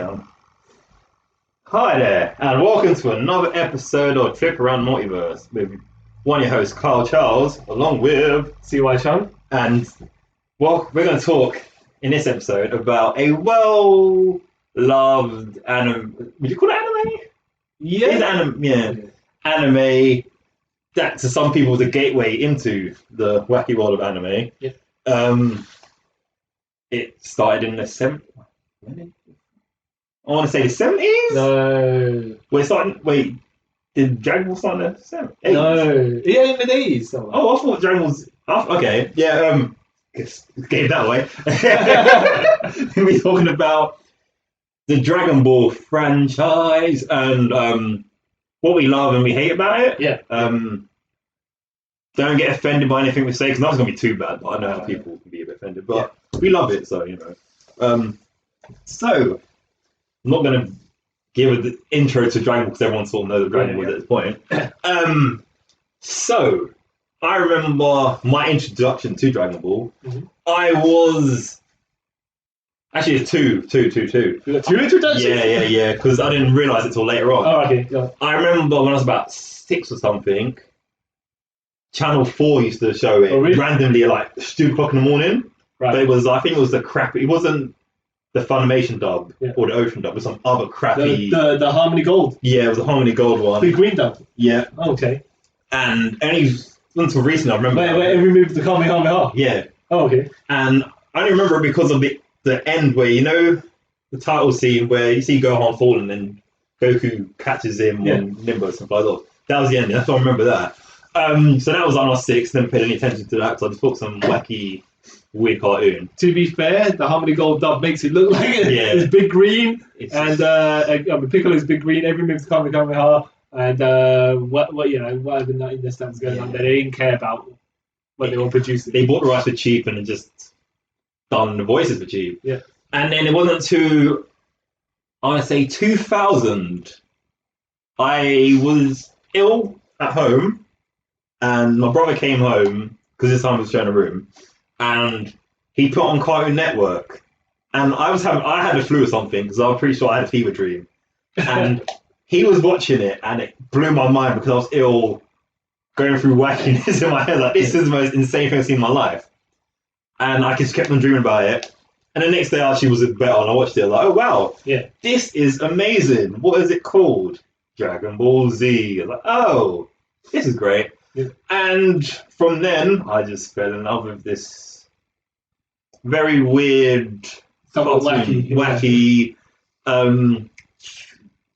down. Hi there, and welcome to another episode of Trip Around Multiverse with one of your hosts, Carl Charles, along with CY Sean. And well, we're going to talk in this episode about a well-loved anime. Would you call it anime? It's anime that to some people is a gateway into the wacky world of anime. Yeah. It started in the 70s. I want to say the 70s? No. Did Dragon Ball start in the 70s? No. Yeah, in the 80s. Oh, I thought Dragon Ball's... Okay, yeah, game that way. We're talking about the Dragon Ball franchise and what we love and we hate about it. Yeah. Don't get offended by anything we say, because nothing's going to be too bad, but I know how people can be a bit offended. But we love it, so, you know. So, I'm not going to give an intro to Dragon Ball, because everyone sort of knows what Dragon Ball is at this point. So, I remember my introduction to Dragon Ball. Mm-hmm. I was... Actually, it's two. You got two introductions? Yeah, because I didn't realise it till later on. Oh, okay. Yeah. I remember when I was about 6 or something, Channel 4 used to show it randomly at like 2 o'clock in the morning. Right. But I think it was the crap. It wasn't the Funimation dub or the Ocean dub. It was some other crappy. The Harmony Gold. Yeah, it was the Harmony Gold one. The green dub. Yeah. Oh, okay. And only until recently I remember. Where every move the Kamehameha. Yeah. Oh, okay. And I only remember it because of the end where, you know, the title scene where you see Gohan falling and Goku catches him on Nimbus and flies off. That was the ending. That's why I remember that. So that was on our 6. Didn't pay any attention to that because I just thought some wacky, weird cartoon. To be fair, the Harmony Gold dub makes it look like it's big green, and Piccolo's big green. Every move's Kamehameha, and whatever nuttiness that was going on there, they didn't care about what they were producing. They bought the rights for cheap and just done the voices for cheap. Yeah. And then it wasn't until I want to say 2000. I was ill at home. And my brother came home, because this time he was showing a room, and he put on Cartoon Network. And I had the flu or something, because I was pretty sure I had a fever dream. And he was watching it, and it blew my mind because I was ill, going through wackiness in my head. Like, this is the most insane thing I've seen in my life. And I just kept on dreaming about it. And the next day, actually was better, and I watched it. I was like, oh, wow, this is amazing. What is it called? Dragon Ball Z. I was like, oh, this is great. Yeah. And from then, I just fell in love with this very weird, wacky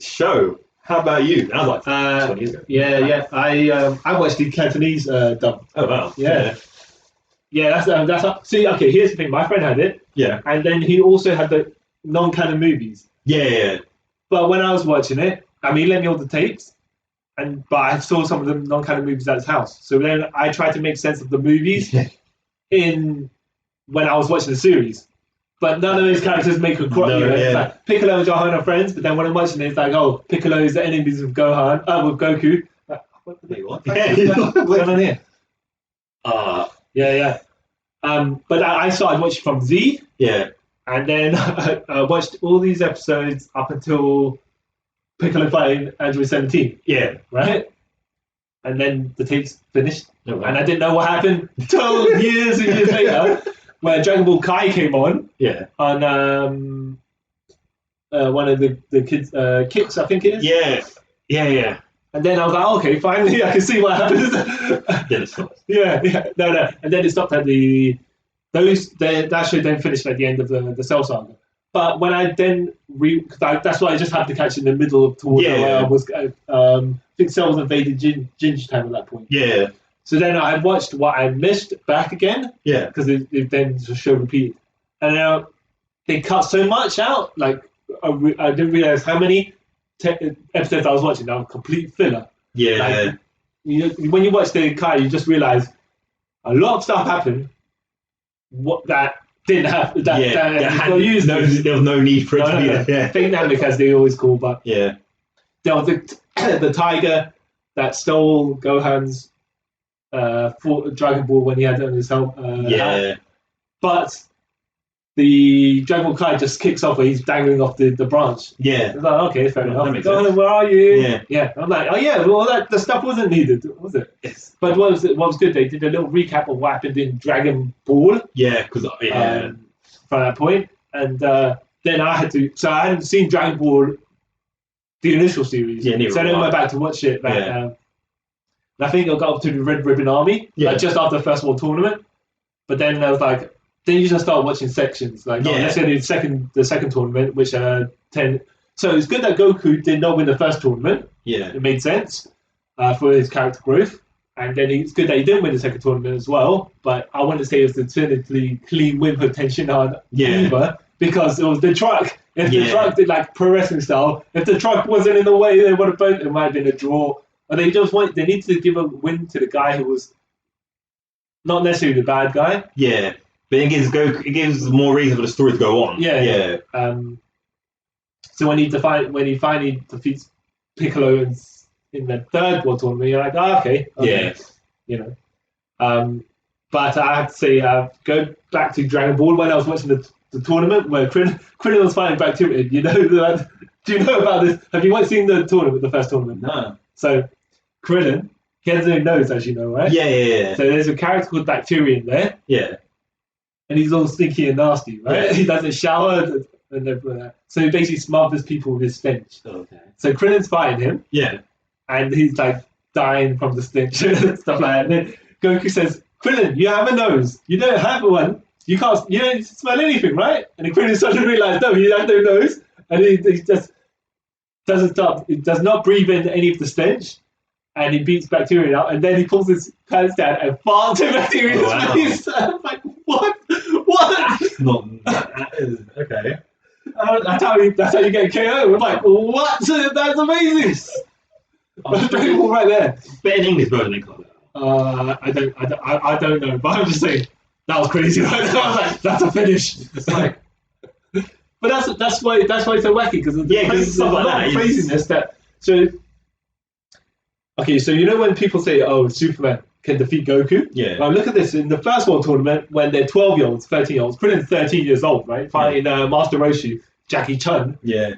show. How about you? That was like 20 years ago. Yeah. I watched the Cantonese dub. Oh wow. Yeah, that's. See, okay. Here's the thing. My friend had it. Yeah. And then he also had the non-canon movies. Yeah. But when I was watching it, he lent me all the tapes. But I saw some of the non-canon movies at his house. So then I tried to make sense of the movies when I was watching the series. But none of those characters make a crop. Like Piccolo and Gohan are friends, but then when I'm watching it, it's like, oh, Piccolo is the enemies of Gohan, with Goku. Like, what? What's going on here? Yeah. But I started watching from Z. Yeah. And then I watched all these episodes up until Piccolo fighting Android 17. Yeah. Right? And then the tapes finished. Oh, wow. And I didn't know what happened until years and years later, where Dragon Ball Kai came on. Yeah. On one of the kids, Kicks, I think it is. Yeah. And then I was like, okay, finally I can see what happens. Then it stopped. Yeah. No. And then it stopped at that show then finished at the end of the Cell Saga. But when I then that's why I just had to catch in the middle towards where I was. I think Cell was invaded Ginger Time at that point. Yeah. So then I watched what I missed back again. Yeah. Because it then the show repeated, and they cut so much out. Like I didn't realize how many episodes I was watching. That were complete filler. Yeah. Like, when you watch the Kai, you just realize a lot of stuff happened. What that didn't have there was no need for it to be there. Yeah. Fake Namek, as they always call, but there was the tiger that stole Gohan's Dragon Ball when he had it on his helmet. But the Dragon Ball Kai just kicks off where he's dangling off the branch. Yeah. It's like, okay, fair enough. That makes Oh, sense. where are you? Yeah. I'm like, oh yeah, well the stuff wasn't needed, was it? Yes. But what was good, they did a little recap of what happened in Dragon Ball Yeah, because from that point. And then I hadn't seen Dragon Ball, the initial series. Yeah, neither so I have then I. went back to watch it. I think I got up to the Red Ribbon Army, Yeah. just after the first world tournament. But then I was like, then you just start watching sections. Like, let's say the second tournament, which 10. So it's good that Goku did not win the first tournament. Yeah. It made sense for his character growth. And then it's good that he didn't win the second tournament as well. But I wouldn't say it was the definitively clean win for Tenshinhan either, because it was the truck. If the truck did like pro wrestling style, if the truck wasn't in the way, they would have both. It might have been a draw. But they need to give a win to the guy who was not necessarily the bad guy. Yeah. But it gives more reason for the story to go on. Yeah. So when he finally defeats Piccolo in the third world tournament, you're like, okay. But I have to say, go back to Dragon Ball when I was watching the tournament where Krillin was fighting bacteria. Do you know about this? Have you seen the tournament, the first tournament? No. So Krillin, he has no nose, as you know, right? Yeah. So there's a character called Bacterian there. Yeah. And he's all stinky and nasty, right? Yeah. He doesn't shower and everything like that. So he basically smothers people with his stench. Okay. So Krillin's fighting him, Yeah. and he's like dying from the stench and stuff like that. And then Goku says, Krillin, you have a nose. You don't have one. You don't smell anything, right? And then Krillin suddenly realized, no, he has no nose. And he just he does not breathe in any of the stench. And he beats Bacteria out, and then he pulls his pants down and farts in Bacteria's face. I'm like, what? Not okay. That's how you get KO. I'm like, what? That's amazing. Dragon Ball right there. But in English version, they call it. I don't know, but I'm just saying that was crazy. Right? I was like, that's a finish. It's like, but that's why it's so wacky, because there's a lot of craziness that. Okay, so you know when people say, "Oh, Superman can defeat Goku"? Yeah. Now look at this in the first world tournament when they're 12-year-olds, 13-year-olds. Krillin's 13 years old, right? Fighting Master Roshi, Jackie Chun. Yeah.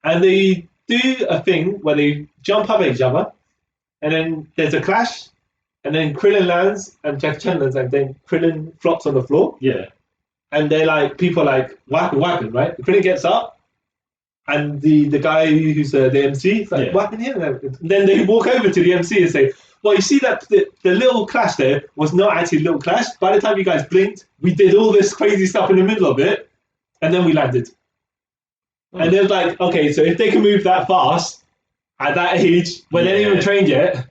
And they do a thing where they jump up at each other, and then there's a clash, and then Krillin lands and Jackie Chan lands, and then Krillin flops on the floor. Yeah. And they're like, people are like, what happened, right? Krillin gets up, and the guy who's the MC is like, what happened here? And then they walk over to the MC and say, well, you see that the little clash there was not actually a little clash. By the time you guys blinked, we did all this crazy stuff in the middle of it, and then we landed. And they're like, okay, so if they can move that fast at that age, when they're not even trained yet,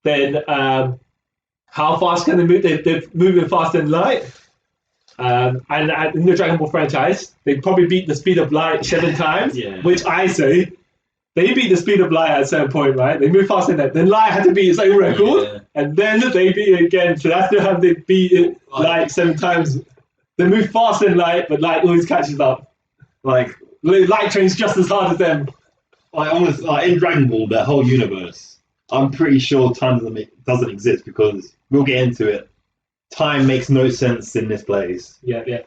then how fast can they move? They're moving faster than light. And in the Dragon Ball franchise, they probably beat the speed of light 7 times, which I say they beat the speed of light at a certain point, right? They move faster than that. Then light had to beat its own record, and then they beat it again. So that's how they beat it light 7 times. They move faster than light, but light always catches up. Like light trains just as hard as them. In Dragon Ball, that whole universe, I'm pretty sure time doesn't exist, because we'll get into it. Time makes no sense in this place. Yeah.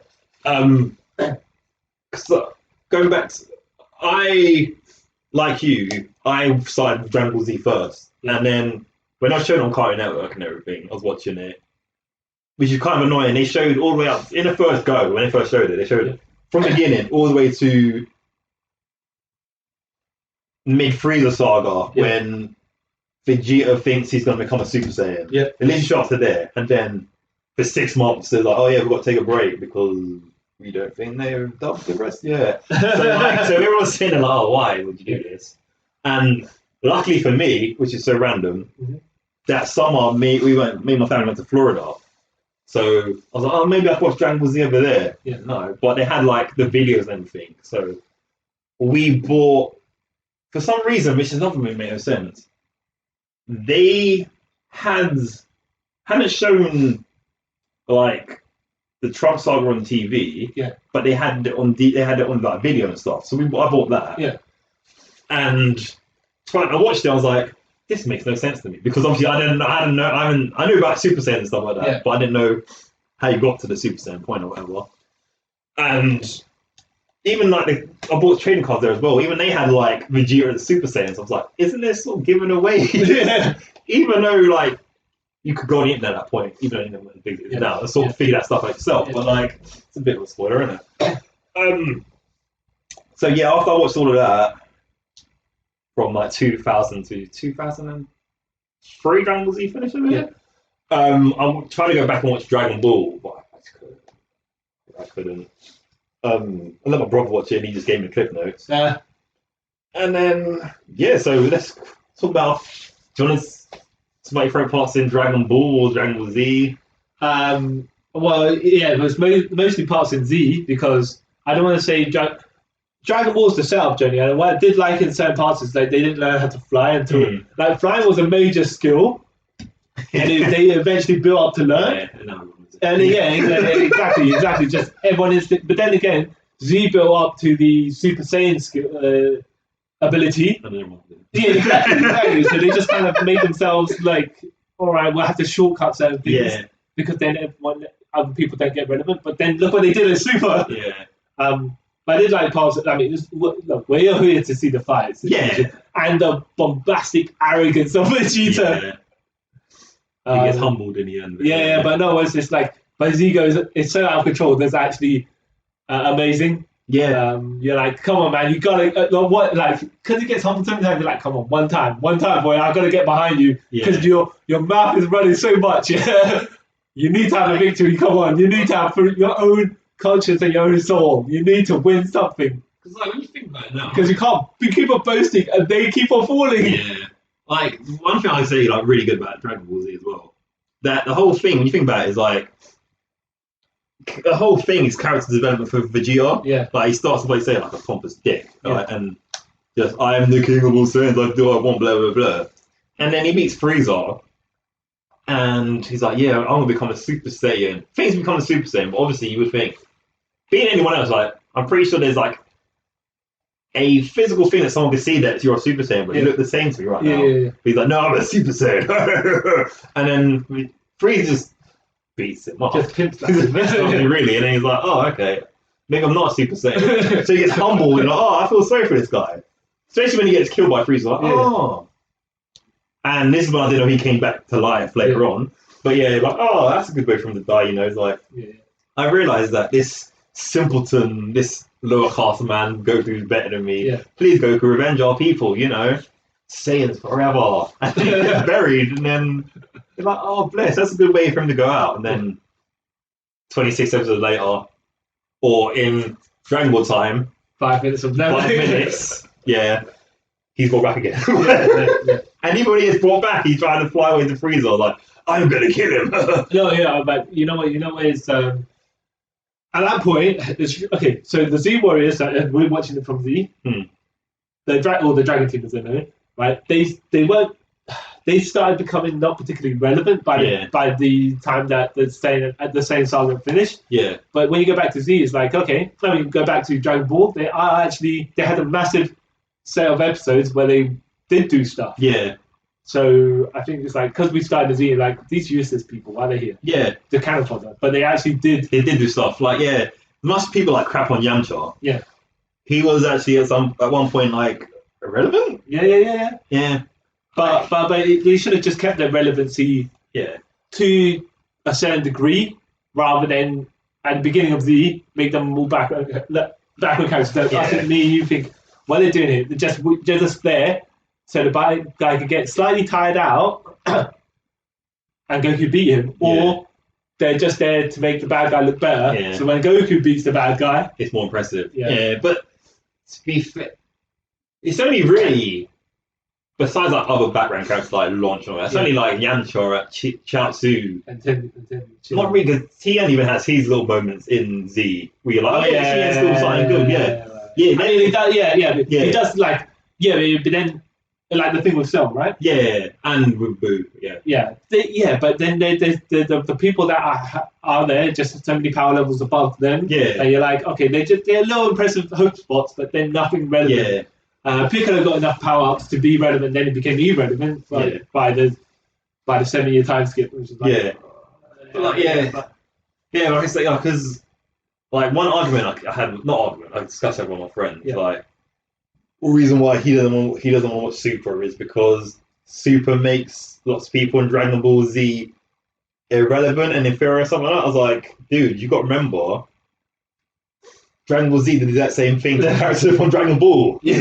So going back, I started with Dragon Ball Z first, and then when I was shown on Cartoon Network and everything, I was watching it, which is kind of annoying. They showed all the way up in the first go when they first showed it. They showed it from the beginning all the way to mid Frieza saga when Vegeta thinks he's going to become a Super Saiyan. Yeah. It leads you after there, and then for 6 months they're like, "Oh yeah, we've got to take a break because we don't think they've dubbed the rest yet." So everyone's saying like, "Oh, why would you do this?" And luckily for me, which is so random, that summer me and my family went to Florida. So I was like, "Oh, maybe I could watch Dragon Ball Z over there." Yeah. No, but they had like the videos and everything. So we bought, for some reason, which is nothing made no sense. They hadn't shown like the Trunks saga on TV, but they had it on like video and stuff. So I bought that, and I watched it. I was like, this makes no sense to me, because obviously I knew about Super Saiyan and stuff like that, but I didn't know how you got to the Super Saiyan point or whatever. And even like I bought trading cards there as well. Even they had like Vegeta and Super Saiyans. I was like, isn't this sort of given away? Even though like you could go on the internet at that point, even though you know what big it is now, and sort of figure that stuff out yourself. But like, it's a bit of a spoiler, isn't it? So yeah, after I watched all of that, from like 2000 to 2003, Dragon Ball Z finished with it. I'm trying to go back and watch Dragon Ball, but I couldn't. I let my brother watch it, and he just gave me clip notes. And then so let's talk about. Do you want to talk about your favorite parts in Dragon Ball or Dragon Ball Z? Well, yeah, it was mostly parts in Z because I don't want to say Dragon Ball's the setup journey, and what I did like in certain parts is like they didn't learn how to fly until like flying was a major skill, and they eventually built up to learn. And exactly. Just everyone is, but then again, Z built up to the Super Saiyan skill ability. Yeah, exactly. So they just kind of made themselves like, all right, we'll have to shortcut certain things because then other people don't get relevant. But then look what they did in Super. But I did like parts. I mean, look, we're here to see the fights. And the bombastic arrogance of Vegeta. He gets humbled in the end. But no, it's just like, but his ego is so out of control. That's actually amazing. You're like, come on, man, you gotta what, like, because he gets humbled so many times. You're like, come on, one time, boy, I gotta get behind you because your mouth is running so much. You need to have a victory. Come on, you need to have for your own conscience and your own soul. You need to win something. Because like when you think about it now, because you can't keep on boasting and they keep on falling. Like, one thing I say, like, really good about Dragon Ball Z as well, that the whole thing, when you think about it, is like, the whole thing is character development for Vegeta. Like, he starts to say like a pompous dick, right? And just, I am the king of all Saiyans, I do what I want, blah, blah, blah. And then he meets Frieza, and he's like, I'm going to become a Super Saiyan. Things become a Super Saiyan, but obviously you would think, being anyone else, like, I'm pretty sure there's like, a physical thing that someone could see that you're a Super Saiyan, but you look the same to me right now. But he's like, no, I'm a Super Saiyan. And then Frieza just beats him off. Just pimps really. And then he's like, oh, okay. Maybe I'm not a Super Saiyan. So he gets humbled and like, oh, I feel sorry for this guy. Especially when he gets killed by Frieza. Like, oh. And this is when I didn't know he came back to life later on. But like, oh, that's a good way for him to die, you know. It's like, I realised that this simpleton, this lower class man, Goku's better than me. Please, Goku, revenge our people, you know. Saiyans forever. And he gets buried, and then you're like, oh, bless, that's a good way for him to go out. And then 26 episodes later, or in Dragon Ball time, 5 minutes of never. 5 minutes, he's brought back again. And even when he gets brought back, he's trying to fly away to Frieza, like, I'm going to kill him. But you know what is... at that point, okay, so the Z Warriors, we're watching it from Z, the Dragon Team, as they know, right? They started becoming not particularly relevant by the time that the Saiyan saga finished. But when you go back to Z, it's like, okay, I mean, go back to Dragon Ball, they had a massive set of episodes where they did do stuff. So I think it's like, because we started to see like these useless people, why are they here? To canon fodder. But they actually did. They did do stuff. Like, most people like crap on Yamcha. He was actually at one point like irrelevant. But they should have just kept their relevancy to a certain degree, rather than at the beginning of Z make them all backward characters. I think me and you think, what they're doing here, they're just there. So the bad guy could get slightly tired out and Goku beat him, or they're just there to make the bad guy look better. So when Goku beats the bad guy, it's more impressive. But to be fair, it's only really, besides like other background characters like Launch and all that, it's only like Yamcha at Chiaotzu. And not really, because Tien even has his little moments in Z where you're like, Tien's still something good. I mean, he does like, but then. Like the thing with Cell, right? And with Boo, but then there's the people that are there, just so many power levels above them. And you're like, okay, they're low impressive hope spots, but they're nothing relevant. Piccolo got enough power ups to be relevant, then it became irrelevant by the 7-year time skip, which is like, like I say, because like one argument I had, not argument, I discussed it with my friends. Yeah. Like, the reason why he doesn't want to watch Super is because Super makes lots of people in Dragon Ball Z irrelevant and inferior or something like that. I was like, dude, you got to remember, Dragon Ball Z did that same thing to characters from Dragon Ball. You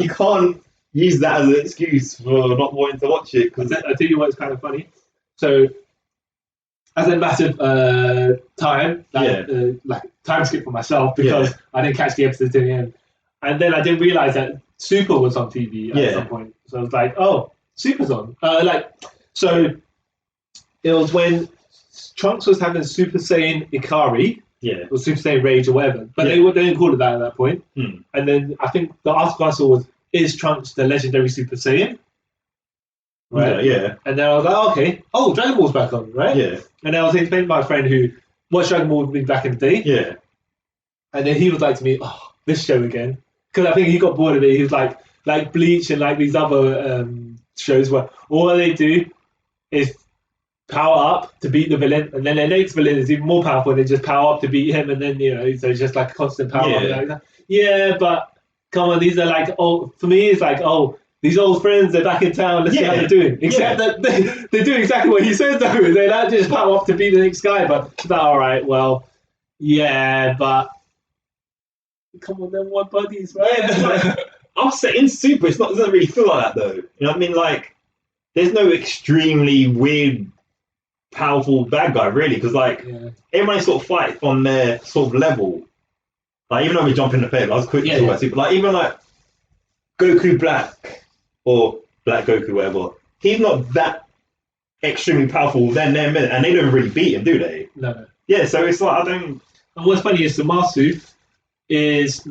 can't use that as an excuse for not wanting to watch it. Because I tell you what's kind of funny. So, as a massive time skip for myself because I didn't catch the episode to the end, and then I didn't realize that Super was on TV at some point. So I was like, oh, Super's on. So it was when Trunks was having Super Saiyan Ikari. Or Super Saiyan Rage or whatever. But they didn't call it that at that point. And then I think the article I saw was, is Trunks the legendary Super Saiyan? Right? Yeah. And then I was like, okay. Oh, Dragon Ball's back on, right? Yeah. And then I was explaining to my friend who watched Dragon Ball with me back in the day. Yeah. And then he was like to me, oh, this show again. Because I think he got bored of it. He was like Bleach and like these other shows where all they do is power up to beat the villain, and then their next villain is even more powerful, and they just power up to beat him, and then so it's just like a constant power up. But come on, these are like for me it's like these old friends, they're back in town, let's see how they're doing. Except that they do exactly what he says though. They don't just power up to beat the next guy, but alright, well, but come on, they're one buddies, right? I'll say in Super, it doesn't really feel like that though. You know what I mean? Like, there's no extremely weird, powerful bad guy really, because everybody sort of fight on their sort of level. Like, even though we jump in the face, I was quick to talk about Super. Like, even like Goku Black or Black Goku, whatever, he's not that extremely powerful then, and they don't really beat him, do they? No. Yeah, so it's like, I don't. And what's funny is Zamasu he's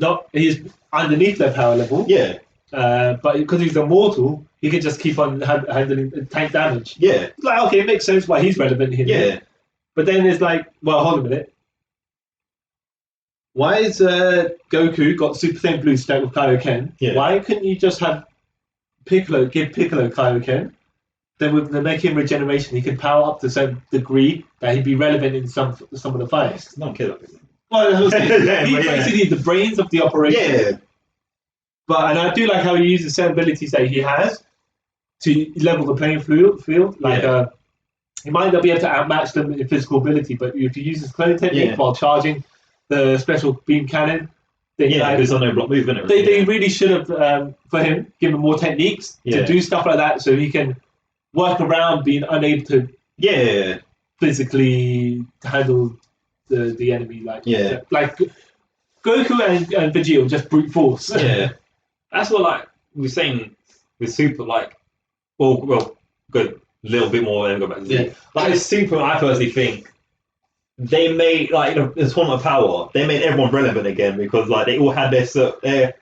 underneath their power level. Yeah. But because he's immortal, he can just keep on handling tank damage. Yeah. It's like, okay, it makes sense why he's relevant here. Yeah. But then it's like, well, hold on a minute. Why is Goku got Super Saiyan Blue stacked with Kaioken? Yeah. Why couldn't you just have give Piccolo Kaioken? Then with the Make Him Regeneration, he could power up to some degree that he'd be relevant in some of the fights. No one cares about Piccolo. Well, he's basically the brains of the operation. Yeah. And I do like how he uses certain abilities that he has to level the playing field. Like, he might not be able to outmatch them in physical ability, but if he uses clone technique while charging the special beam cannon, then because I know block movement. They really should have, for him, given more techniques to do stuff like that, so he can work around being unable to physically handle the enemy. Like Goku and Vegeta just brute force. Yeah. That's what we're saying with Super, well, good, a little bit more and go back to Z. Like Super, I personally think they made the Tournament of Power. They made everyone relevant again because they all had their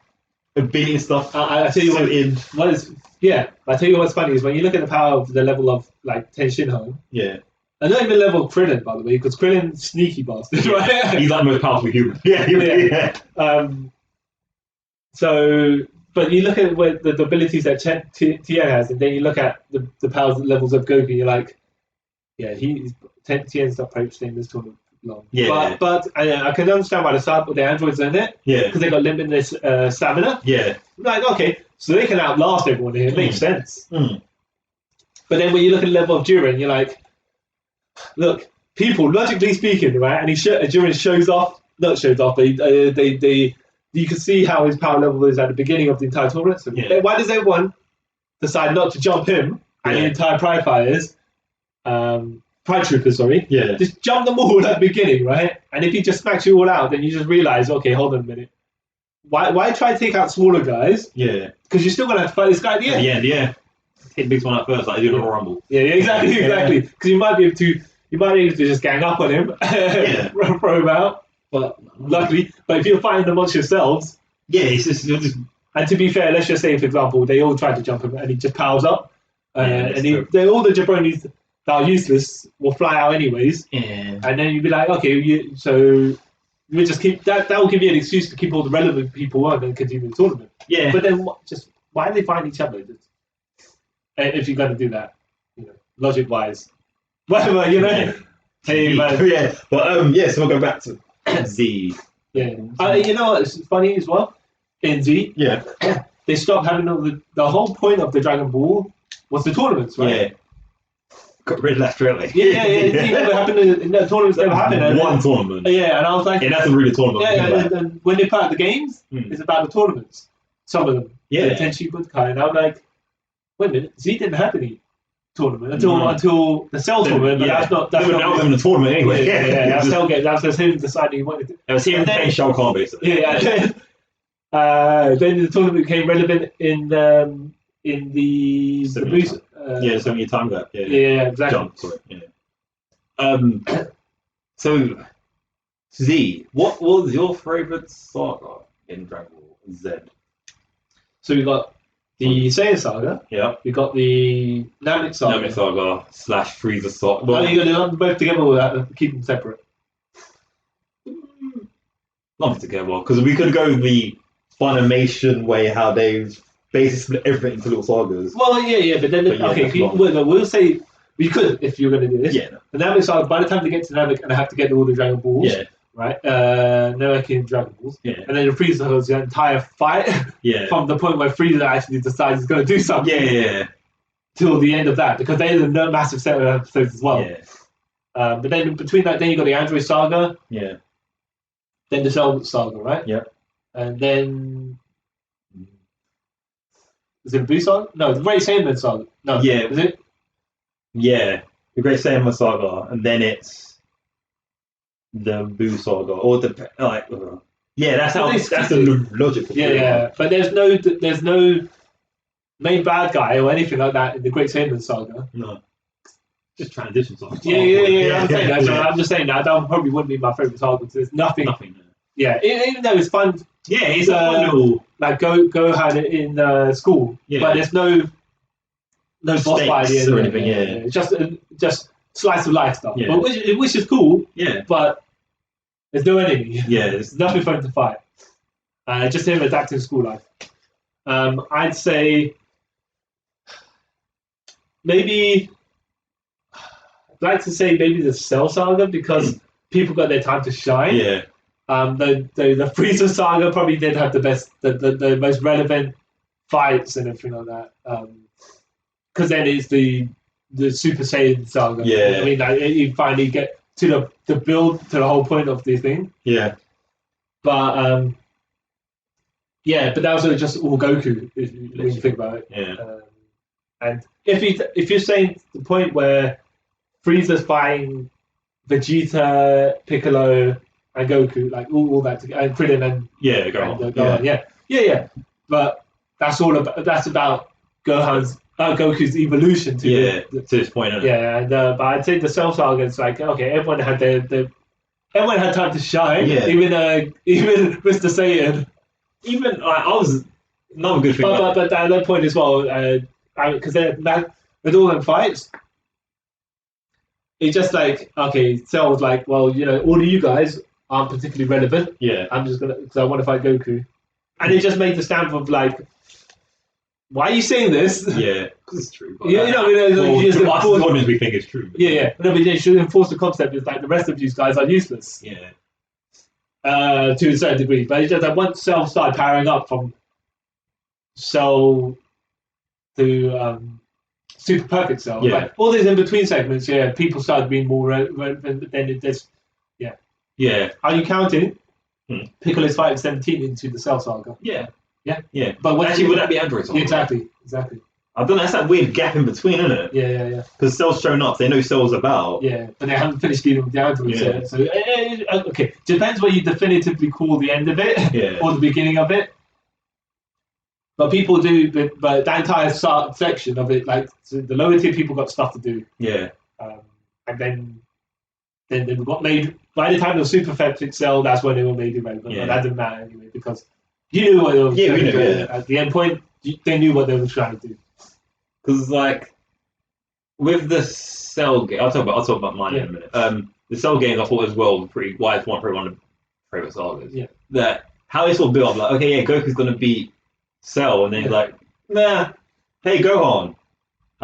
ability and stuff. I tell you I tell you what's funny is when you look at the power of the level of Ten Shinhan. Yeah. And not even level of Krillin, by the way, because Krillin's sneaky bastard, right? He's the most powerful human. But you look at the abilities that Tien has, and then you look at the powers levels of Goku, and you're like, Tien's not approached in this tournament long. Yeah. But I can understand why the androids are in it. Yeah. Because they got limitless stamina. Yeah. Okay, so they can outlast everyone here. It makes sense. Mm. But then when you look at the level of Jiren, you're like, look, people, logically speaking, right? And Jiren shows off, but you can see how his power level is at the beginning of the entire tournament. So why does everyone decide not to jump him and the entire Pride Troopers, just jump them all at the beginning, right? And if he just smacks you all out, then you just realize, okay, hold on a minute. Why try to take out smaller guys? Yeah. Because you're still going to have to fight this guy at the end. Yeah. Hit the big one at first, like you do the Royal Rumble. Yeah, exactly. Because you might be able to just gang up on him, throw him out. But luckily, if you're fighting amongst yourselves, it's just. And to be fair, let's just say, for example, they all try to jump him and he just powers up, all the jabronis that are useless will fly out anyways. Yeah. And then you'd be like, okay, so we just keep that. That will give you an excuse to keep all the relevant people on and continue the tournament. Yeah. But then why are they fighting each other? If you're going to do that, logic-wise, whatever, Hey, man. But so we'll go back to Z. Yeah. You know what? It's funny as well. In Z, Yeah. they stopped having all the whole point of the Dragon Ball was the tournaments, right? Yeah. Got rid of that straight away. Yeah. It never happened. The tournaments never happened. And One tournament. yeah, and I was like, And that's a really tournament. and when they put out the games, it's about the tournaments. Some of them. Yeah. The Tenchi Budokai. And I'm like, wait a minute, Z didn't have any tournament until the Cell tournament, but that's not. That's not in the tournament anyway. Yeah. That's Cell game. That was him deciding he wanted to. It was him playing Shao Kahn basically. Yeah. Then the tournament became relevant in the boost. So many time gap. Yeah, exactly. Jump, sorry. Yeah. So Z, what was your favorite saga in Dragon Ball Z? So we got the Saiyan Saga. Yeah. We got the Namek Saga. Namek Saga / Frieza Saga. Well, you're gonna do them both together or keep them separate? Lump together because we could go the Funimation way, how they've basically split everything into little sagas. Well, yeah, but then we'll say we could if you're going to do this. Yeah. The Namek Saga. By the time they get to Namek, and I have to get all the Dragon Balls. Yeah. Right. Namek and Dragon Balls. Yeah. And then the Frieza has the entire fight. Yeah. From the point where Frieza actually decides he's going to do something. Yeah. Till the end of that, because there's a massive set of episodes as well. Yeah. But then between that, then you got the Android Saga. Yeah. Then the Cell Saga, right? Yeah. And then is it a Buu Saga? No, the Great Saiyaman Saga. No. Yeah. Is it? Yeah. The Great Saiyaman Saga, and then it's the Buu Saga, or the like. Yeah, that's the logic. Yeah. But there's no main bad guy or anything like that in the Great Saiyaman Saga. No. Just transition saga. Yeah. I'm saying that. So I'm just saying that probably wouldn't be my favorite saga because there's nothing. Yeah, even though it's fun. Yeah, it's a fun little like Gohan in school. Yeah. But there's no boss fight or anything. Yeah. It's just slice of life stuff. Yeah. But which is cool. Yeah. But there's no enemy. Yeah. There's nothing for him to fight. Just him adapting school life. I'd say maybe. I'd like to say maybe the Cell Saga because people got their time to shine. Yeah. The Frieza Saga probably did have the best, the most relevant fights and everything like that. Because then it's the Super Saiyan Saga. Yeah. I mean, like, you finally get to the build to the whole point of the thing. Yeah. But but that was just all Goku when you think about it. Yeah. And if you're saying the point where Frieza's fighting Vegeta, Piccolo, and Goku, like all that together, and Krillin and Gohan. Yeah. But that's about Goku's evolution to to this point. Yeah, and but I'd say the Cell Saga is like okay, everyone had everyone had time to shine. Yeah. Even Mr. Satan. Even I was another good thing. But at that point as well, because with all them fights. It's just like, okay, Cell was like, well, all of you guys aren't particularly relevant. Yeah. I'm just because I want to fight Goku. And it just made the stamp of like, why are you saying this? Yeah, because it's true. But We think it's true. Yeah. No, but you should enforce the concept is like the rest of these guys are useless. Yeah. To a certain degree. But it's just that once Cell started powering up from Cell to Super Perfect Cell. Yeah. Like, all these in between segments, people started being more relevant, but then there's. Yeah. Are you counting Piccolo's fight of 17 into the Cell Saga? Yeah. Yeah. Yeah. But would that be Android Saga? Exactly. I don't know, that's that weird gap in between, isn't it? Yeah. Because Cell's shown up, they know Cell's about. Yeah, but they haven't finished dealing with the androids yet. So, okay. Depends what you definitively call the end of it or the beginning of it. But people do, but that entire section of it, like so the lower tier people got stuff to do. Yeah. And then they got made, by the time it was Super Perfect Cell, that's when they were made irrelevant. Yeah. But that didn't matter anyway, because you knew what they were trying to do. At the end point, they knew what they were trying to do. Because, like, with the Cell game, I'll talk about mine in a minute. The Cell games, I thought as well, probably one of the favorite sagas. Yeah. That how they sort of build up, like, okay, Goku's gonna beat Cell, and then he's like, nah, hey Gohan,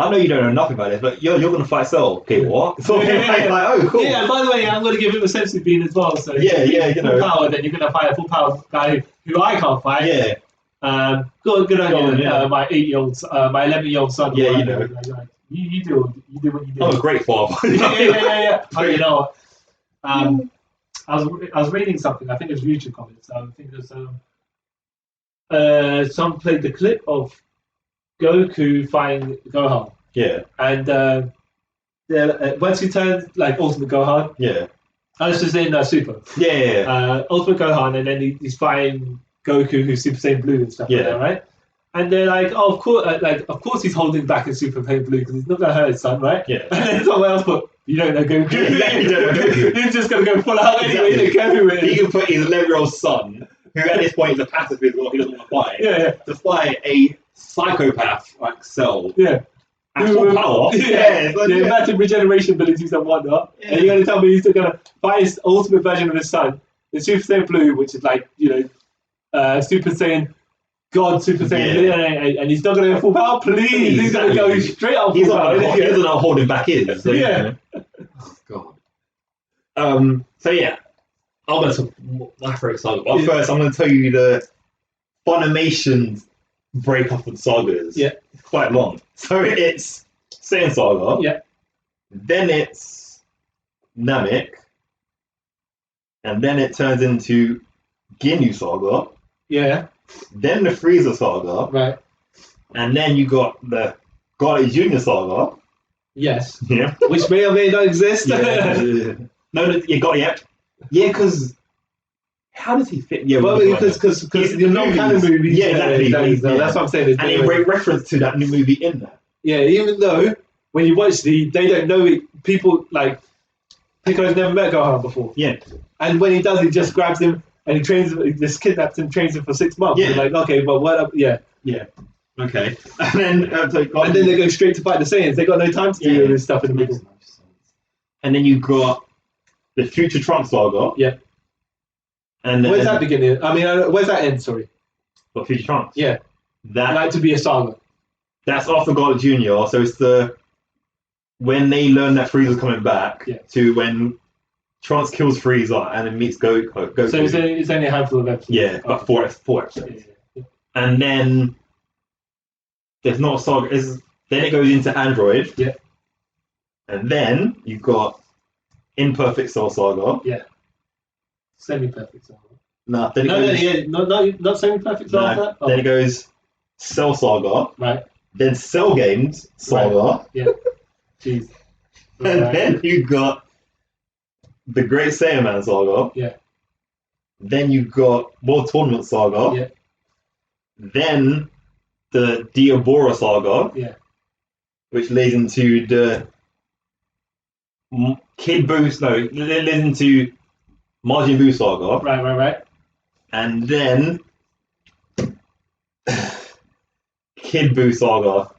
I know you don't know nothing about this, but you're going to fight Cell. Okay, what? So, like, oh, cool. Yeah, and by the way, I'm going to give him a sense of being as well. So Yeah, you full know. power, then you're going to fight a full power guy who I can't fight. Yeah, Good on Go you, on, yeah. my 8-year-old, my 11-year-old son. Yeah, or you whatever. You do what you do. I'm a great father. yeah. Oh, you know what? I was reading something. I think it was YouTube comments. I think it was someone played the clip of Goku fighting Gohan, Yeah, and once he turns like Ultimate Gohan, yeah, this was in Super. yeah. Ultimate Gohan, and then he's fighting Goku, who's Super Saiyan Blue and stuff like that, right? And they're like, oh, of course he's holding back in Super Saiyan Blue because he's not gonna hurt his son, right? Yeah. And then someone else put, you don't know Goku. You don't know Goku. He's just gonna go full out anyway. Exactly. To go with He it. can put his 11-year-old son, who at this point is a pacifist, or he doesn't want to fight, Yeah. to fight a psychopath like Cell. Yeah. At full power. Yeah, Like, the massive regeneration abilities and whatnot. Yeah. And you're going to tell me he's going to fight his ultimate version of his son, the Super Saiyan Blue, which is like, Super Saiyan God, Super Saiyan Blue, and he's not going to go full power? Please, he's going to go straight up He's full not power. he doesn't know what holding back is. So, Yeah. Oh, God. So, yeah. I'm going to talk my favourite saga. But first, I'm going to tell you the Funimation breakup of sagas. Yeah. It's quite long. So, it's Saiyan Saga. Yeah. Then it's Namek. And then it turns into Ginyu Saga. Yeah, Then the Frieza Saga. right. And then you got the Garlic Jr. Saga. Yes. Yeah. Which may or may not exist. No, you got it. Yeah, because how does he fit? Yeah, Well, because He's the non-canon movies. Yeah, exactly. That's what I'm saying. And he made reference to that new movie in there. Yeah, even though when you watch they don't know it. People like Piccolo's never met Gohan before. Yeah. And when he does, he just grabs him and he trains him. He just kidnaps him, trains him for 6 months. Yeah. You're like, okay, but what up? Yeah. Yeah. Okay. And then And then they go straight to fight the Saiyans. They got no time to do all this stuff in the middle. And then you got the Future Trunks Saga. Yeah. And then, Where's that beginning? I mean, where's that end? Sorry. What, Future Trunks? Yeah. That Like to be a saga. That's after Garlic Jr. So it's when they learn that Frieza's coming back to when Trunks kills Frieza and then meets Goku. So it's only a handful of episodes. Yeah, but four episodes. Yeah. And then there's not a saga. Then it goes into Android. Yeah. And then you've got Imperfect Cell Saga. Yeah. Semi-perfect saga. No, then it No, goes. not semi-perfect saga. Then it goes Cell Saga. Right. Then Cell Games Saga. Yeah. Jeez. And then you got the Great Saiyaman Saga. Yeah. Then you got World Tournament Saga. Yeah. Then the Diabora Saga. Yeah. Which leads into the Kid Buu. No, it leads into Majin Buu Saga. Right. And then Kid Buu Saga.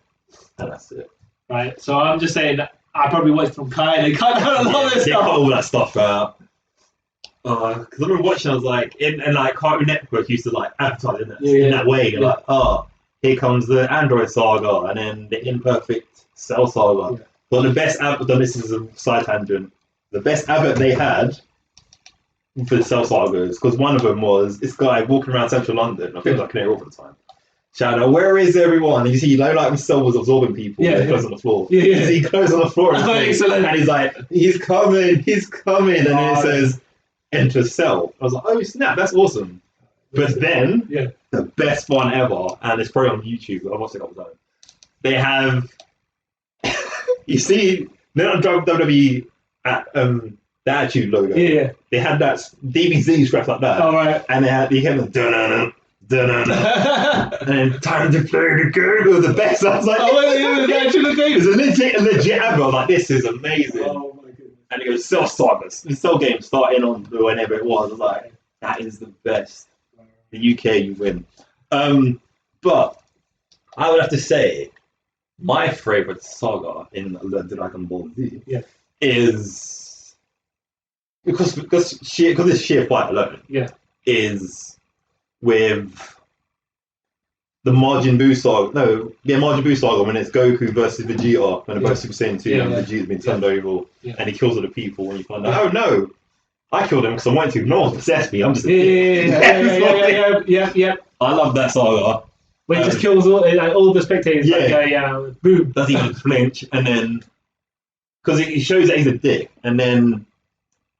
And that's it. Right. So I'm just saying that I probably watched from Kai and they cut out a lot of this They cut stuff. all that stuff out. Because I remember watching, I was like, and like Cartoon Network used to like advertise in that way. They're like, oh, here comes the Android Saga, and then the Imperfect Cell Saga. Yeah. But the best advert, this is a side tangent, the best advert they had for the Cell Sagas, because one of them was this guy walking around central London, I think it was like Canary Wharf at the time. Shout out, where is everyone? And you see, like when Cell was absorbing people, Yeah, he clothes on the floor. Yeah. You see clothes on the floor, Oh, excellent. and he's like, he's coming, and then it says, enter Cell. I was like, oh snap, that's awesome. But then, the best one ever, and it's probably on YouTube, I've watched it a couple times. They have, you see, they're not WWE at the Attitude logo. Yeah. They had that DBZ scraps like that. All right. And they had the dun and then time to play the game. It was the best. I was like, it was a legit advert. I was like, this is amazing. Oh my goodness. And it goes Cell Sagas. The Cell game starting on whenever it was. I was like, that is the best. The UK, you win. But I would have to say, my favourite saga in the Dragon Ball Z is because this sheer fight alone is with the Majin Buu saga. No, yeah, Majin Buu saga when it's Goku versus Vegeta when they're both Super Saiyan 2 Yeah, and yeah. Vegeta's been turned over Yeah. and he kills other people and you find out, oh no, I killed him because I wanted to. No one's possessed me. I'm just a Yeah. I love that saga. Where it just kills all the spectators. Yeah. Boom. Doesn't even flinch, and then because it shows that he's a dick, and then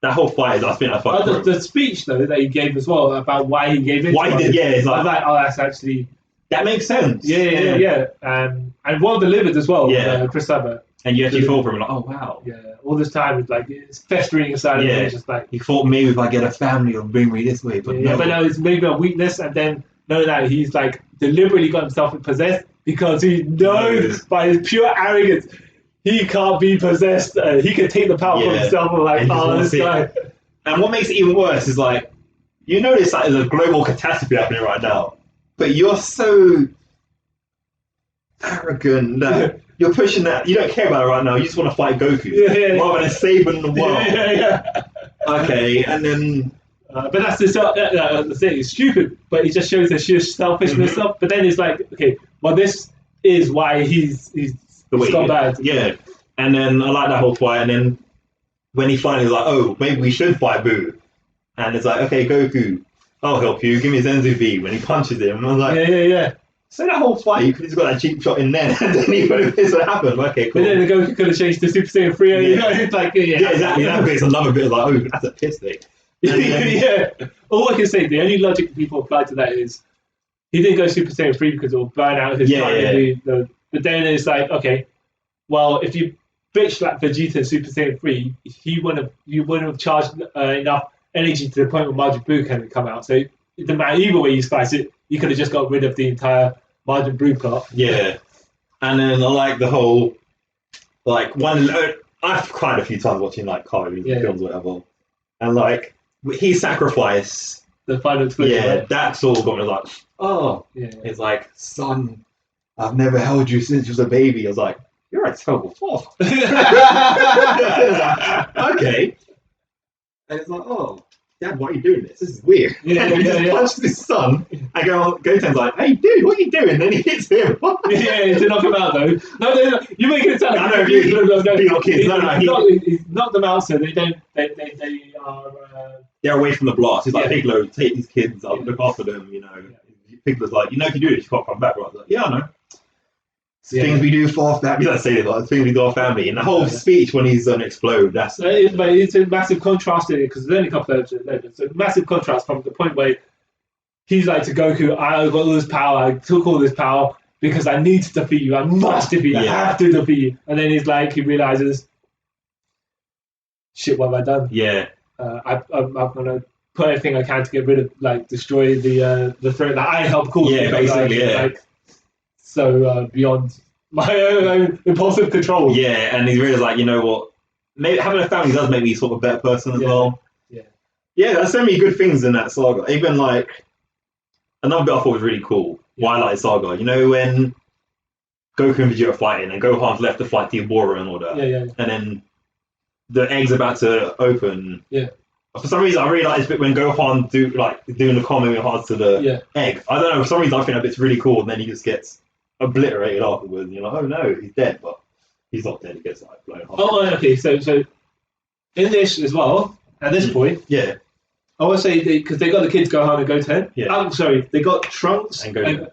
that whole fight is I think that fight. The speech though that he gave as well about why he gave it. Why he did? Yeah, it's I was like like, oh, that's actually that makes sense. Yeah. And well delivered as well. Yeah. Chris Sabat. And you actually feel for him like, oh wow. Yeah. All this time it's like it's festering inside of him. It's just like he thought maybe if I get a family, it'll bring me this way, but no. But no, it's maybe a weakness, and then know that he's like deliberately got himself possessed because he knows by his pure arrogance he can't be possessed. He can take the power for himself. And like, oh, this guy. And what makes it even worse is like, you know, this like, there's a global catastrophe happening right now, but you're so arrogant that you're pushing that. You don't care about it right now. You just want to fight Goku rather than saving the world. Okay, and then. But that's the thing. It's stupid, but it just shows the sheer selfishness of. But then it's like, okay, well, this is why he's gone bad. Yeah, and then I like that whole fight. And then when he finally was like, oh, maybe we should fight Boo, and it's like, okay, Goku, I'll help you. Give me Zenzu V. When he punches him, I was like, yeah. So that whole fight, you could have just got that cheap shot in there, and then he would have this would happen. Okay, cool. But then the Goku could have changed to Super Saiyan 3. It's like, exactly. That bit's another bit of like, oh, that's a piss thing. Yeah. All I can say, the only logic people apply to that is he didn't go Super Saiyan 3 because it will burn out his time. But then it's like, okay, well, if you bitch like Vegeta in Super Saiyan 3, you wouldn't have charged enough energy to the point where Majin Buu can come out. So it doesn't matter either way you slice it, you could have just got rid of the entire Majin Buu plot. Yeah. And then I like the whole, like, I've cried a few times watching like cartoons and films or whatever. And like, his sacrifice, the final explosion. Yeah, that's all got me like, oh. Yeah. It's like, son, I've never held you since you was a baby. I was like, you're a terrible father. Okay. And it's like, oh, Dad, why are you doing this? This is weird. And he just punches his son. And Goten's like, hey, dude, what are you doing? And then he hits him. To knock him out, though. No, you're making it sound like he's knocked them out, so they don't. They are. They're away from the blast. He's like, Piccolo, take these kids. I'll look after them. You know. Piccolo's like, you know, if you do this, you can't come back. Right? Like, yeah, I know. Things we do for our family. Let's say it like things we do for our family. And the whole speech when he's gonna explode, it's a massive contrast in it because there's only a couple of episodes later. So massive contrast from the point where he's like to Goku, I got all this power, I took all this power because I need to defeat you. I must defeat you. I have to defeat you. And then he's like, he realizes, shit, what have I done? Yeah. I'm gonna put everything I can to get rid of, like, destroy the threat that I helped cause. Yeah, basically, Like, so beyond my own impulsive control. Yeah, and he's realized, like, you know what? Maybe having a family does make me sort of a better person as well. Yeah, there's so many good things in that saga. Even like another bit I thought was really cool. Why I like Saga, you know, when Goku and Vegeta are fighting, and Gohan's left to fight Diabora and all that. And then the egg's about to open. For some reason, I really like this bit when Gohan doing the comment with regards to the egg. I don't know. For some reason, I think that bit's really cool, and then he just gets obliterated afterwards. And you're like, oh no, he's dead, but he's not dead. He gets like blown off. Oh, okay. So in this as well, at this point, I want to say because they got the kids Gohan and Goten. I'm sorry, they got Trunks and Goten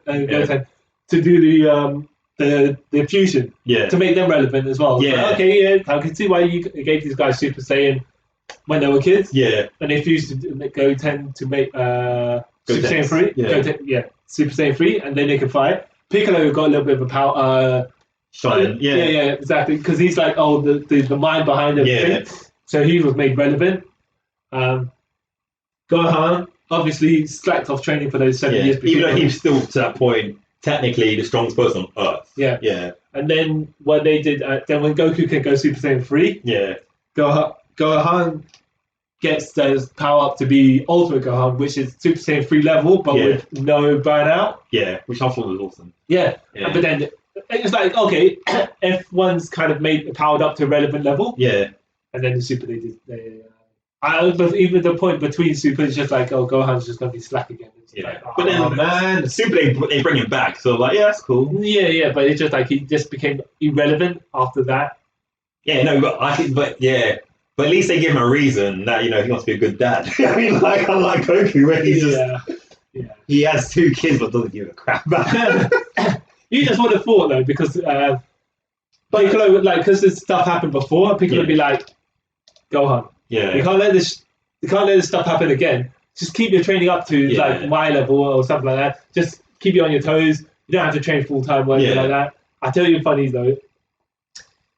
to do the fusion to make them relevant as well. I can see why you gave these guys Super Saiyan when they were kids. And they fused Goten to make Super Saiyan 3. Goten, Super Saiyan 3, and then they can fight. Piccolo got a little bit of a power. Shine. Exactly. Because he's like, the mind behind everything. So he was made relevant. Gohan obviously slacked off training for those 7 years. Even though he was still to that point technically the strongest person on Earth. And then what they did, then when Goku can go Super Saiyan 3, Gohan gets the power up to be Ultimate Gohan, which is Super Saiyan 3 level, but with no burnout. Which I thought was awesome. But then it's like, okay, F1's kind of made powered up to a relevant level. And then the Super they But even the point between Super is just like, oh, Gohan's just gonna be slack again. It's Yeah. like, But then, man. Super, they bring him back. So, like, yeah, that's cool. Yeah, but it's just like he just became irrelevant after that. Yeah, no, but at least they give him a reason that he wants to be a good dad. I mean, like unlike Goku, where he has 2 kids but doesn't give a crap about. You just would have thought though, because Piccolo, like, because this stuff happened before, Piccolo would be like, Gohan, you can't let this stuff happen again. Just keep your training up to like my level or something like that. Just keep you on your toes. You don't have to train full time or anything like that. I tell you, funny though,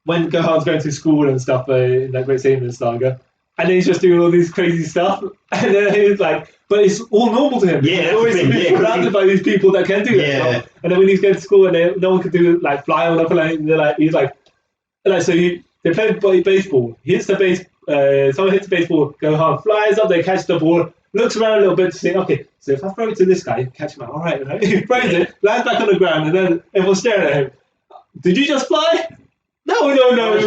when Gohan's going to school and stuff in that Great Saiyan saga, and then he's just doing all these crazy stuff, and then he's like, but it's all normal to him. Yeah, he's always surrounded by these people that can do it. Yeah. And then when he's going to school and no one can do like fly on a plane, they're like, he's like so they play baseball. He hits the base. Someone hits the baseball. Gohan flies up. They catch the ball. Looks around a little bit to see. Okay, so if I throw it to this guy, catch him out. All right, he throws it, lands back on the ground, and then everyone's staring at him. Did you just fly? No. Yeah.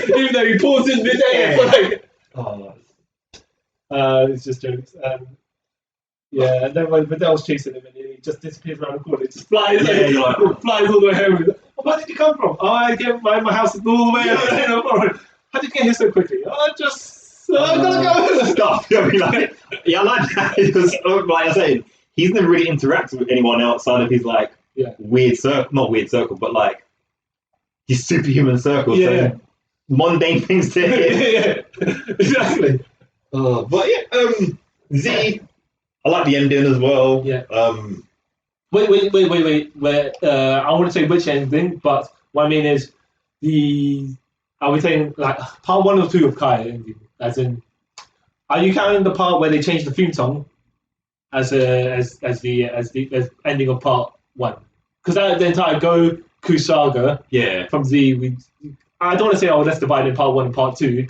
Even though he pauses mid-air, it's just jokes. And then when Vidal's chasing him, and he just disappears around the corner, he just flies, flies all the way home. Where did you come from? Oh, my house is all the way over. How did you get here so quickly? I gotta go. Stuff. I like that because, like I said, he's never really interacted with anyone outside of his weird circle, not weird circle, but like his superhuman circle. Yeah. So mundane things to him. Exactly. But Z, I like the ending as well. Yeah. Wait. I want to say which ending, but what I mean is are we saying like part 1 or 2 of Kai ending? As in, are you counting the part where they changed the theme song as the ending of part 1? Because the entire Goku saga from Z, I don't want to say let's divide in part 1 and part 2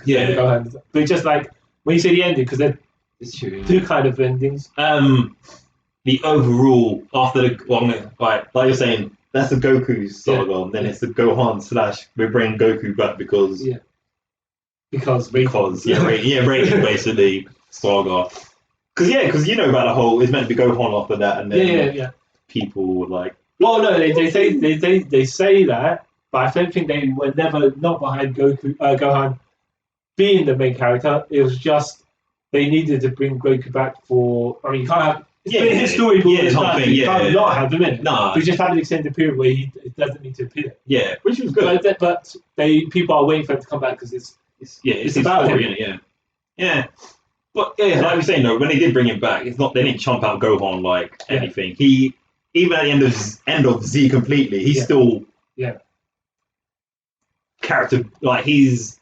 but just like when you say the ending, because they're two kind of endings. The overall after the like you're saying, that's the Goku saga, and then it's the Gohan / we're bringing Goku back because rating basically saga. Because you know about the whole, it's meant to be Gohan after that, and then people were like, well, no, they say that, but I don't think they were never not behind Gohan being the main character. It was just they needed to bring Goku back for. I mean, you can't have. It's been his story for this time. You can't not have him in it. No, we just have an extended period where he doesn't need to appear. Yeah, which was good. But people are waiting for him to come back because it's about story, him. Yeah. But like we're saying though, when they did bring him back, it's not they didn't chomp out Gohan like anything. He even at the end of Z completely, he's still character like he's.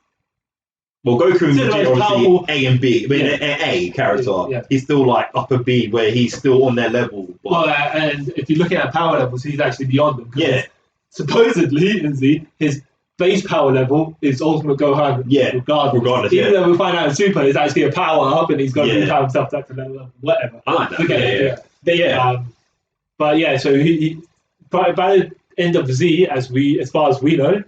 Well, Goku and Vegeta obviously A and B, but A character. He's still like upper B, where he's still on their level. But... Well, and if you're looking at power levels, he's actually beyond them. Yeah. Supposedly, in Z, his base power level is Ultimate Gohan. Yeah. Regardless. Even though we find out in Super, it's actually a power up, and he's got to power himself up to that level. Whatever. I like that. But yeah, so he by the end of Z, as far as we know.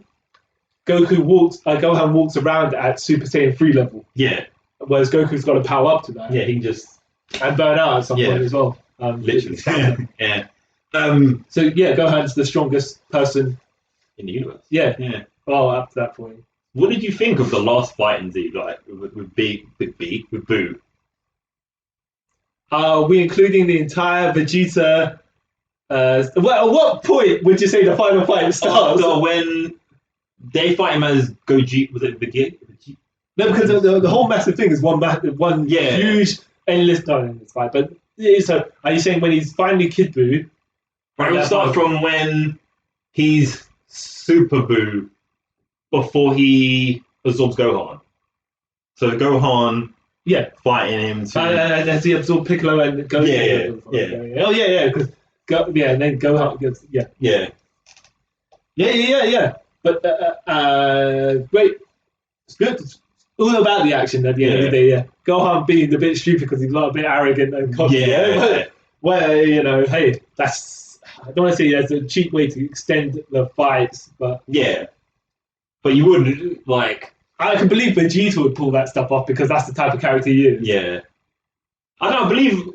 Gohan walks around at Super Saiyan 3 level. Yeah. Whereas Goku's got to power up to that. Yeah, he can just... And burn out at some point as well. Literally. Yeah. So, Gohan's the strongest person... in the universe. Yeah. Well, up to that point. What did you think of the last fight in Z, like, with Boo? Are we including the entire Vegeta... at what point would you say the final fight starts? When... They fight him as Goji. Was it Vegeta? No, because the whole massive thing is one huge endless fight. But so, are you saying when he's finally Kid Buu? Right, we'll start from when he's Super Buu before he absorbs Gohan. So Gohan, fighting him. And as he absorbs Piccolo and Gohan. Oh yeah. Because and then Gohan gets Yeah. But great, it's good. It's all about the action at the end of the day. Yeah, Gohan being a bit stupid because he's a bit arrogant and cocky. Well, hey, that's I don't want to say that's a cheap way to extend the fights, but but you would like I can believe Vegeta would pull that stuff off because that's the type of character he is. Yeah. I don't believe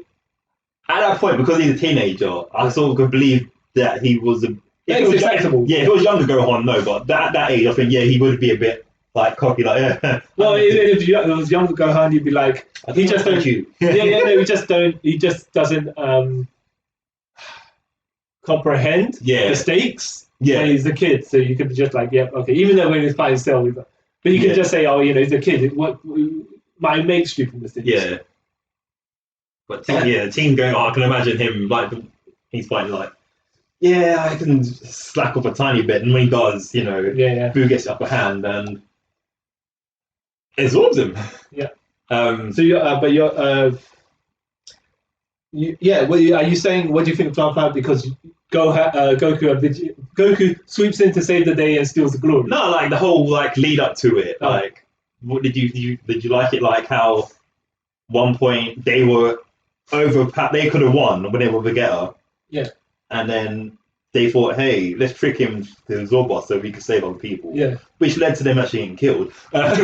at that point, because he's a teenager, I sort of could believe that he was a. Yeah, he's acceptable. Yeah, if it was younger Gohan, no, but at that age, I think he would be a bit like cocky, like yeah. Well, if it was younger Gohan, you'd be like, he just don't. You. No, he just don't. He just doesn't comprehend the stakes. Yeah, when he's a kid, so you could just like, yeah, okay. Even though when he's fighting Cell, but you can just say, oh, he's a kid. What my mate's stupid mistakes. Yeah. But team going. Oh, I can imagine him like he's fighting like. Yeah, I can slack off a tiny bit, and when he does, Boo gets the upper hand and absorbs him. Yeah. So are you saying what do you think of Plan 5 because Goku sweeps in to save the day and steals the glory? No, like the whole lead up to it. Oh. Like, what did you like it? Like how one point they were they could have won when they were Vegeta. Yeah. And then they thought, hey, let's trick him to absorb us so we could save other people. Yeah. Which led to them actually getting killed. And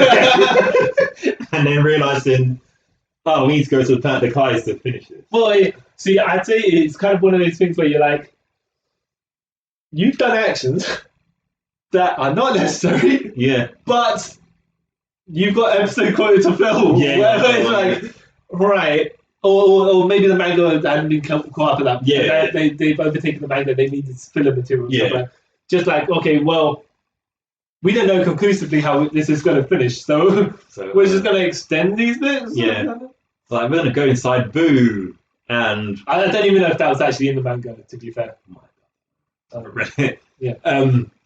then realizing, we need to go to the planet of the Kais to finish it. Well, see, I'd say it's kind of one of those things where you're like, you've done actions that are not necessary. Yeah. But you've got episode quota to fill. Yeah. Where it's like, right. Or maybe the manga hadn't been caught up with that. Yeah. They've overtaken the manga. They needed filler material. Yeah. Just like, okay, well, we don't know conclusively how this is going to finish, so we're just going to extend these bits. Yeah. Like, we're going to go inside Boo, and I don't even know if that was actually in the manga. To be fair. I read it. Yeah.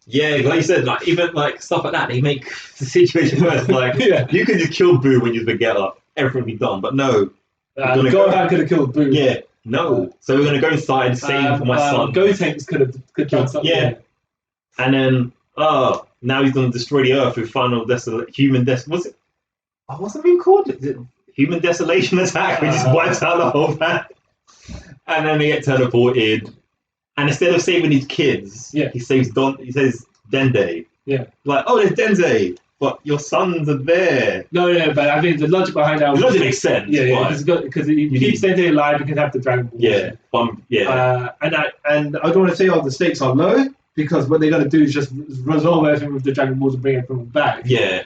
Yeah, like you said, like even like stuff like that, they make the situation worse. Like, you could just kill Boo when you Vegeta, everything would be done. But no. Gohan could have killed Boo. Yeah, no. So we're gonna go inside, save my son. Gotenks could have done something. Yeah, and then now he's gonna destroy the Earth with final human Was it? What's it being called? Is it human desolation attack? Which just wipes out the whole planet. And then they get teleported, and instead of saving his kids, he saves He says Dende. Yeah, like there's Dende. But your sons are there. No, but I think the logic behind that... The logic makes sense. Yeah, because he keeps Dende alive, you can have the Dragon Ball. Yeah, and I don't want to say, the stakes are low, because what they're going to do is just resolve everything with the Dragon Balls and bring everyone back. Yeah.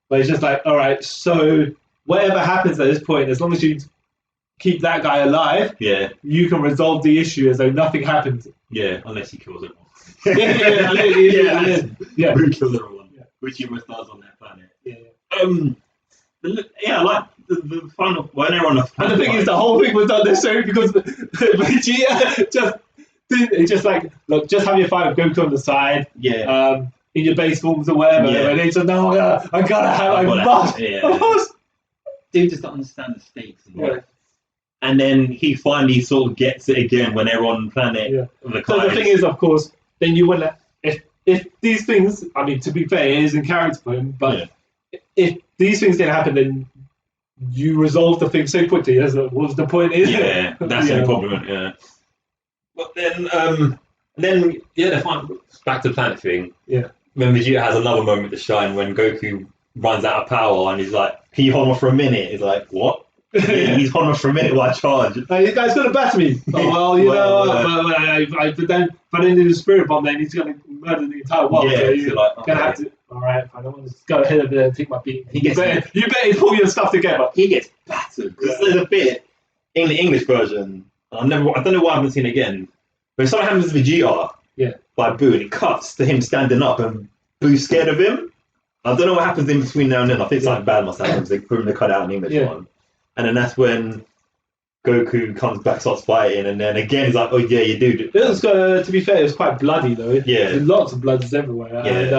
But it's just like, all right, so whatever happens at this point, as long as you keep that guy alive, you can resolve the issue as though nothing happened. Yeah, unless he kills everyone. Yeah. Who kills everyone? Which he almost does on that planet. Yeah. Like the final when they're on the. And the thing is, the whole thing was done necessary because Vegeta just like, look, just have your fight with Goku on the side. Yeah. In your base forms or whatever. Yeah. And they said, no, I must. Dude just don't understand the stakes. And then he finally sort of gets it again when they're on planet of the Kais. So the thing is, of course, then you want to. If these things, I mean, to be fair, it is in character for him, but if these things didn't happen, then you resolve the thing so quickly. That's what the point is. Yeah, that's the problem. Yeah. But then they're fine. Back to the planet thing. Yeah. When Vegeta has another moment to shine when Goku runs out of power and he's like, "Can you hold on for a minute?" He's like, "What?" He's on for a minute while I charge. Hey, this guy's gonna batter me. Oh well, but then in the spirit bomb, then he's gonna murder the entire world. Yeah, so you're gonna have to. All right, I don't want to go ahead of it and take my beat. You better pull your stuff together. He gets battered. There's a bit in the English version. I don't know why I haven't seen it again. But something happens to Vegeta by Boo, and it cuts to him standing up, and Boo's scared of him. I don't know what happens in between now and then. I think something bad must happen because they put him to cut out in the English one. And then that's when Goku comes back, starts fighting, and then again he's like, "Oh yeah, you do." It was, to be fair, it was quite bloody though. Yeah, there's lots of bloods everywhere. Yeah. And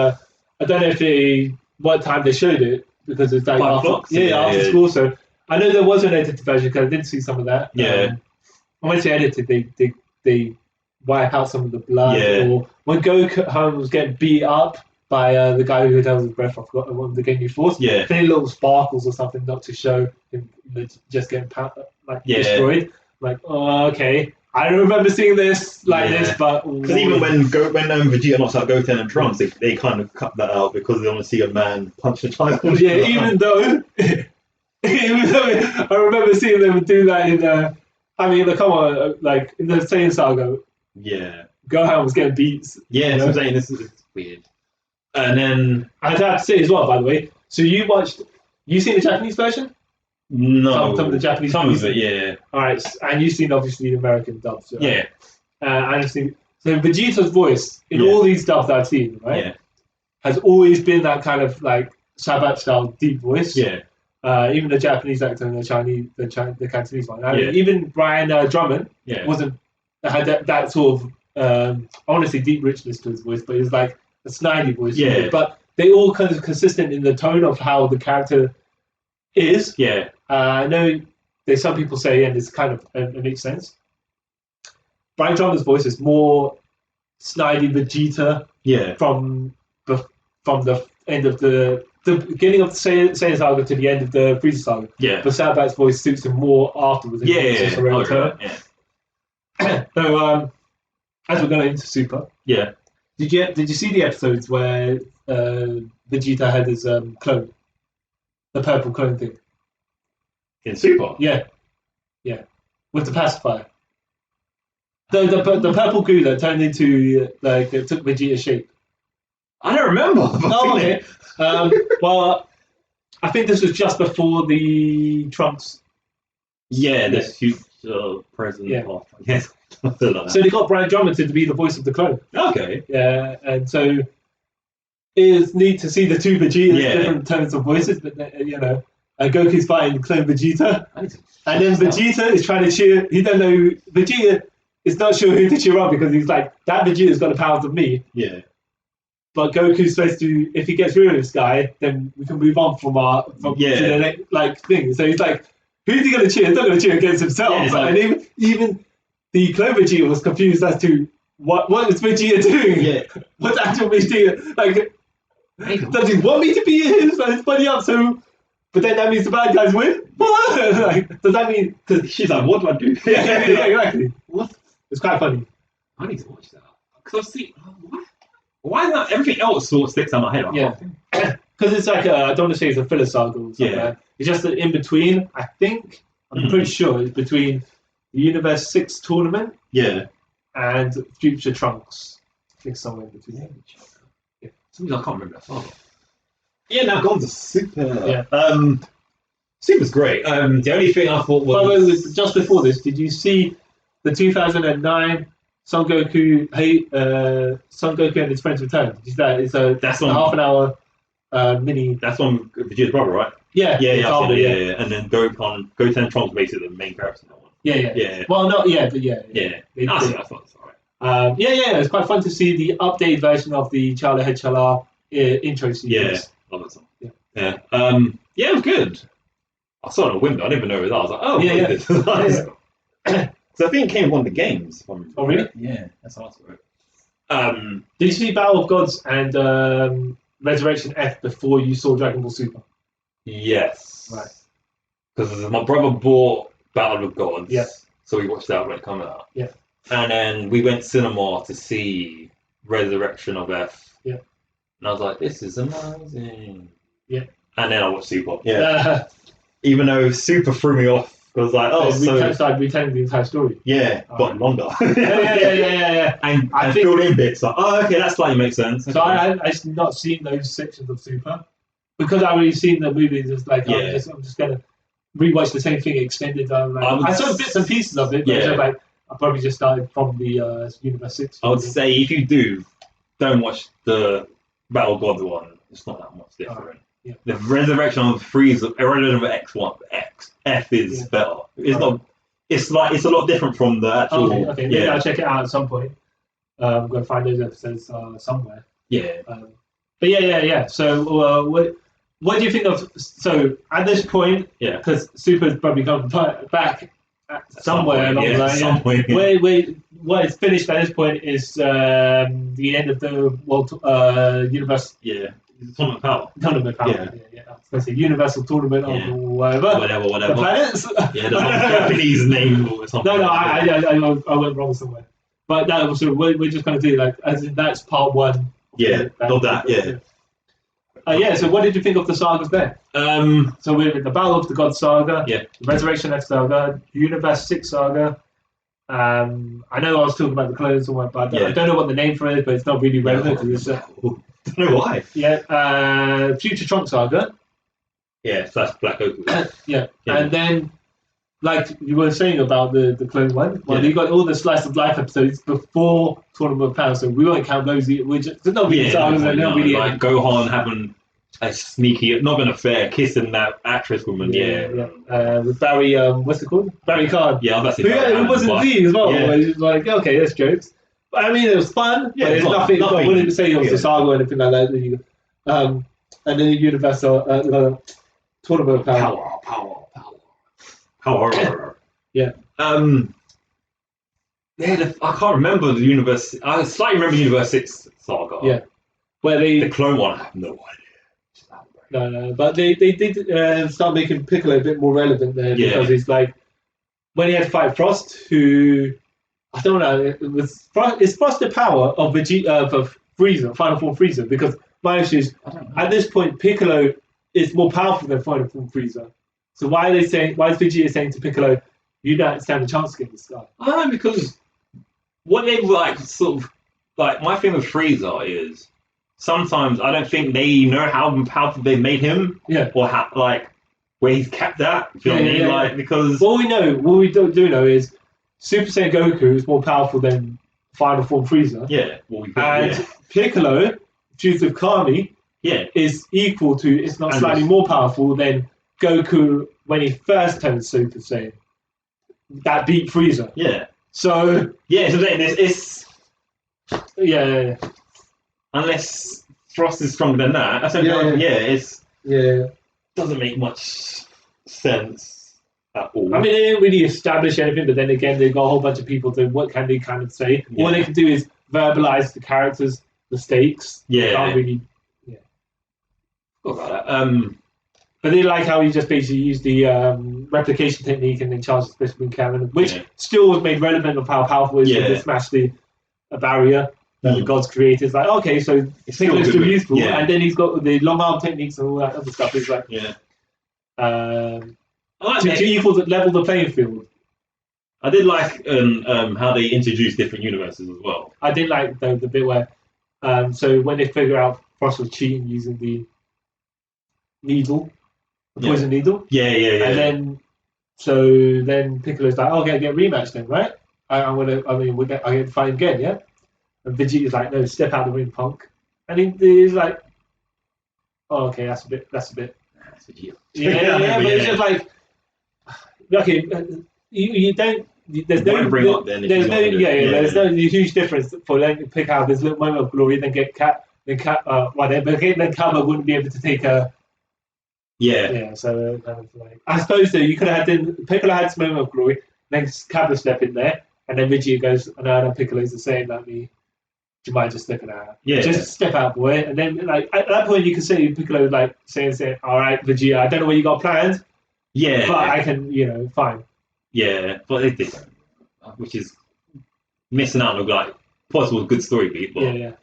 I don't know if what time they showed it because it's like after school. So I know there was an edited version because I did see some of that. Yeah. When they edited, they wipe out some of the blood. Yeah. Or when Goku was getting beat up by the guy who held his breath, I forgot one of the Game Force. Yeah. Any little sparkles or something not to show him just getting destroyed. Like, oh, okay. I don't remember seeing this like Yeah. this, but Because even when Vegeta knocks out Goten and Trunks, they kind of cut that out because they want to see a man punch a child. yeah, even though I remember seeing them do that in come on, like in the Saiyan saga, Yeah. Gohan was getting beats. Yeah, so I'm saying this is weird. And then I have to say as well, by the way. So you seen the Japanese version? no, Some of the Japanese some of movies. it, yeah, All right, and you've seen obviously the American dubs. Right? yeah, And I've seen so Vegeta's voice in Yeah. all these dubs I've seen, right, yeah, has always been that kind of like Sabat style deep voice. yeah, Even the Japanese actor and the Cantonese one. Yeah. Even Brian Drummond yeah, had that sort of I want to say deep richness to his voice, but it's like a snidey voice. Yeah. But they all kind of consistent in the tone of how the character is. yeah, I know there's some people say, and it's kind of it makes sense. Brian Drummond's voice is more snidey Vegeta yeah, from the end of the beginning of the Saiyan saga to the end of the Frieza saga. yeah, But Sabat's voice suits him more afterwards. yeah, It's just a real turn. yeah, So as we're going into Super, yeah. did you see the episodes where Vegeta had his clone, the purple clone thing? In Super, Yeah, with the pacifier. The purple goo that turned into like it took Vegeta's shape. I don't remember. Oh, okay. Well, I think this was just before the Trunks. Yeah, this future present. Yeah. Past, yes, something like that. So they got Brian Drummond to be the voice of the clone. Okay, Yeah, and so it's neat to see the two Vegetas, Yeah. different tones of voices, but Goku's fighting clone Vegeta, and then Vegeta is trying to cheer. He don't know Vegeta is not sure who to cheer up because he's like that Vegeta's got the powers of me, yeah, but Goku's supposed to. If he gets rid of this guy, then we can move on from Yeah. to the next thing. So he's like, who's he going to cheer? He's not going to cheer against himself. Yeah, it's like- and even the clone Vegeta was confused as to what is Vegeta doing. yeah. What's actual Vegeta like? Does he want me to be his buddy up? So, but then that means the bad guys win. What? Like, does that mean? Because she's like, what do I do? Yeah, exactly. What? It's quite funny. I need to watch that. Because I've seen. Why not? Everything else sort of sticks out my head. Like, Yeah. Because it's like I don't want to say it's a filler saga or something. Yeah. It's just that in between. I think I'm pretty sure it's between the Universe 6 tournament yeah. and Future Trunks. I think somewhere in between. Yeah. Something I can't remember that far. Yeah, now gone to Super. Yeah. Super's great. The only thing I thought By the way, was just before this, did you see the 2009 Son Goku and his friends return? Did you see that? It's a that's a on half an hour mini. that's on Vegeta's brother, right? Yeah, Yeah, it's yeah, I've after, seen it, yeah. And then Goten and Trunks basically the main character in that one. yeah. Yeah, Well, not yeah, but yeah. yeah. They- I they- see. I thought it's alright. Yeah. It's quite fun to see the updated version of the Chala Head Chala intro sequence. Yeah, love that song. Yeah. Yeah. Yeah, it was good. I saw it in a window. I didn't even know it was that. I was like, oh, Yeah, what is this? So I think it came with one of the games. Oh, really? Yeah, that's how I saw it. Did you see Battle of Gods and Resurrection F before you saw Dragon Ball Super? Yes. Right. Because my brother bought Battle of Gods. Yeah. So we watched that when it came out. Yeah. And then we went cinema to see Resurrection of F. Yeah. And I was like, this is amazing. Yeah. And then I watched Super. Yeah. Even though Super threw me off. Because like, retelling the entire story. yeah, but longer. Yeah. And I think- filled in bits like, oh, okay, that slightly makes sense. So I've not seen those sections of Super because I've already seen the movies. It's like Yeah. I'm just gonna rewatch the same thing extended. I saw bits and pieces of it, but Yeah. like I probably just started from the Universe 6. I would say if you do, don't watch the Battle of Gods one. It's not that much different. Yeah. The Resurrection of Frieza, Resurrection of F is Yeah. better. It's Right. not. It's it's a lot different from the actual. Okay. Maybe Yeah, I'll check it out at some point. I'm gonna find those episodes somewhere. yeah, But yeah. So what do you think of? So at this point, yeah. because Super's probably gone back somewhere along the line. Yeah. Somewhere. What is finished at this point is the end of the world universe Yeah, It's Tournament Power. Tournament Power. Yeah. I was going to say Universal Tournament Yeah. or whatever. Whatever. The planets. Yeah, the Japanese name or something. No, I went wrong somewhere. But no, so we're just going to do like as in that's part one. Yeah, of that. Yeah. So what did you think of the sagas there? So we're in the Battle of the Gods saga, Yeah. the Resurrection X saga, Universe 6 saga. I know I was talking about the clones and what, but I don't know what the name for it is, but it's not really relevant. Don't know why. Future Trunks saga. Yeah, so that's Black Goku. Yeah, and then like you were saying about the clone one, you got all the slice of life episodes before Tournament of Power, so we won't count those. We just there's no really sagas, and no really like Gohan having a sneaky, not an affair, kissing that actress woman. With Barry, what's it called? Barry Card. Yeah, that's it. Who was in Z as well. Yeah. It was like, okay, that's jokes. But I mean, it was fun. Yeah, but it's nothing. I wouldn't say it was a saga or anything like that. And then the Universal Tournament of Power. Power. Yeah. I can't remember the Universe. I slightly remember Universe 6 saga. Yeah. Where the clone one, I have no idea. No, but they did start making Piccolo a bit more relevant there because he's like when he had to fight Frost, who I don't know, it's Frost the power of Vegeta of Frieza, Final Form Frieza, because my issue is at this point Piccolo is more powerful than Final Form Frieza. So why is Vegeta saying to Piccolo, you don't stand a chance against this guy? I don't know, because what they like sort of like my thing with Frieza is sometimes I don't think they know how powerful they made him. Yeah. Or how, like where he's kept at. You know what I mean? Like because what we do know is Super Saiyan Goku is more powerful than Final Form Frieza. Yeah. Piccolo, Truth of Kami, is equal to, if not slightly more powerful than Goku when he first turned Super Saiyan. That beat Frieza. Yeah. So it's yeah. Unless Frost is stronger than that, it doesn't make much sense at all. I mean, they didn't really establish anything, but then again, they got a whole bunch of people to what can they kind of say. Yeah. All they can do is verbalize the characters, the stakes. Yeah. They can't really. Forgot about that. But they like how he just basically used the replication technique and then charged the special cannon, which still was made relevant of how powerful it is to smash the barrier that the gods created. It's like, okay, so Piccolo's still useful, and then he's got the long arm techniques and all that other stuff. It's like, to equal level the playing field. I did like how they introduced different universes as well. I did like the bit where, so when they figure out Frost was cheating using the needle, the poison needle. And then Piccolo's like, okay, get a rematch then, right? We get to fight again, yeah? And Vegeta's like, no, step out of the ring, punk. And he's like, oh, okay, that's a bit. That's Vegeta. But it's just like, okay, you don't. There's no huge difference for them to pick out this little moment of glory, then get then Kama wouldn't be able to take a. Yeah. So kind of like, I suppose you could have had Piccolo had some moment of glory, then Kama step in there, and then Vegeta goes, no, Piccolo's the same like me. Do you mind just stepping out? Yeah. Just step out, boy. And then, like at that point, you can see Piccolo like saying, "All right, Vegeta, I don't know what you got planned. Yeah. But I can, fine." Yeah, but they did, which is missing out on like possible good story beat. But,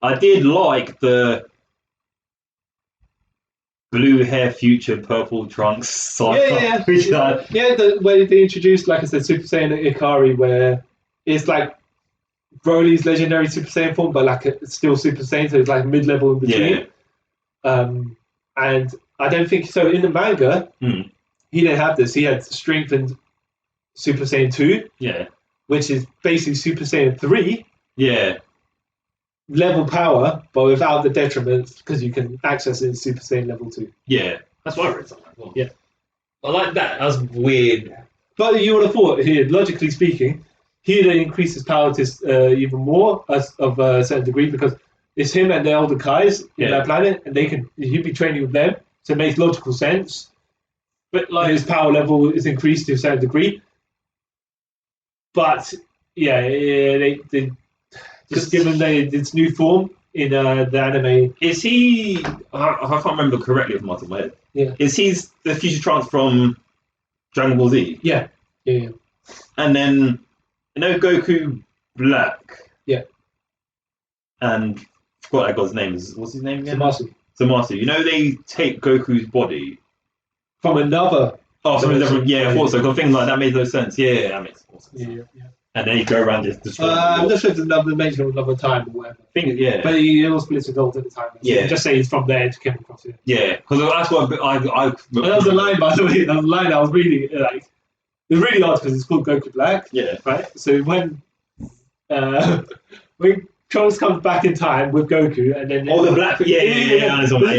I did like the blue hair future purple trunks side. The way they introduced, like I said, Super Saiyan Ikari, where it's like Broly's legendary Super Saiyan form, but like it's still Super Saiyan, so it's like mid-level in between. And I don't think so. In the manga, he didn't have this. He had strengthened Super Saiyan 2, which is basically Super Saiyan 3. Level power, but without the detriments, because you can access it in Super Saiyan level 2. Yeah, that's what I read something like that. Yeah, I like that. That was weird. But you would have thought here, logically speaking, he'd increase his power to even more of a certain degree, because it's him and the elder Kais in that planet, and he'd be training with them, so it makes logical sense. But like his power level is increased to a certain degree. But they just given its new form, in the anime. Is he? I can't remember correctly from my top of my head. Yeah. Is he the future Trunks from Dragon Ball Z? Yeah. And then Goku Black. Yeah. And I forgot that guy's name. What's his name again? Zamasu. They take Goku's body From another. Oh, something different. Yeah, I thought so. Because things like that made no sense. Yeah, that makes more sense. Yeah. And then you go around just destroying. I'm not sure if it's another mention of another time or whatever. Yeah. But he was split adult at the time. So Yeah. Just say he's from there to come across here. Yeah, because that's what I. And that was a line, by the way. That was a line I was reading. Like, it was really odd because it's called Goku Black. Yeah. Right. So when Trunks comes back in time with Goku, and then the black. Yeah. This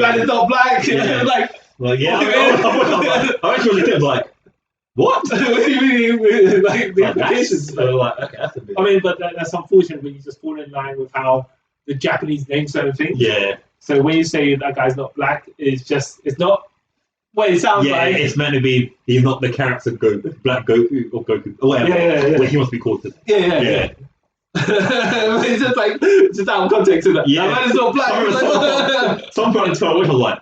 man is not black. Yeah. Like, well, yeah. I actually looked at it like, what? like the Like, implications. so like, okay, that's a bit. I mean, but that's unfortunate when you just fall in line with how the Japanese name certain things. Yeah. So when you say that guy's not black, it's not what it sounds Yeah, like. it's meant to be. He's not the character Black Goku or Goku or whatever. Yeah. What he must be called today. Yeah. It's just like just out of context of that. Yeah. That man is not black. Some point in time, I was like,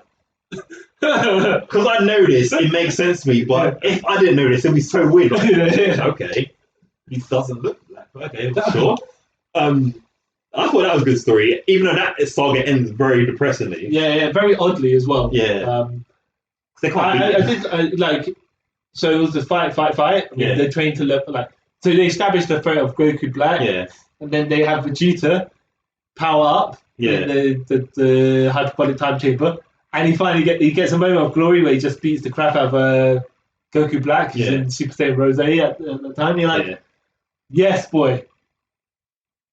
because I know this, it makes sense to me. But if I didn't know this, it'd be so weird. Like, okay, he doesn't look black. Okay, sure. I thought that was a good story, even though that saga ends very depressingly. Yeah, very oddly as well. Yeah. They can't I did like. So it was the fight. I mean, they trained to look like. So they established the threat of Goku Black. Yeah. And then they have Vegeta power up. Yeah. In the hyperbolic time chamber, and he gets a moment of glory where he just beats the crap out of Goku Black. He's in Super Saiyan Rose at the time. You're like, yes, boy.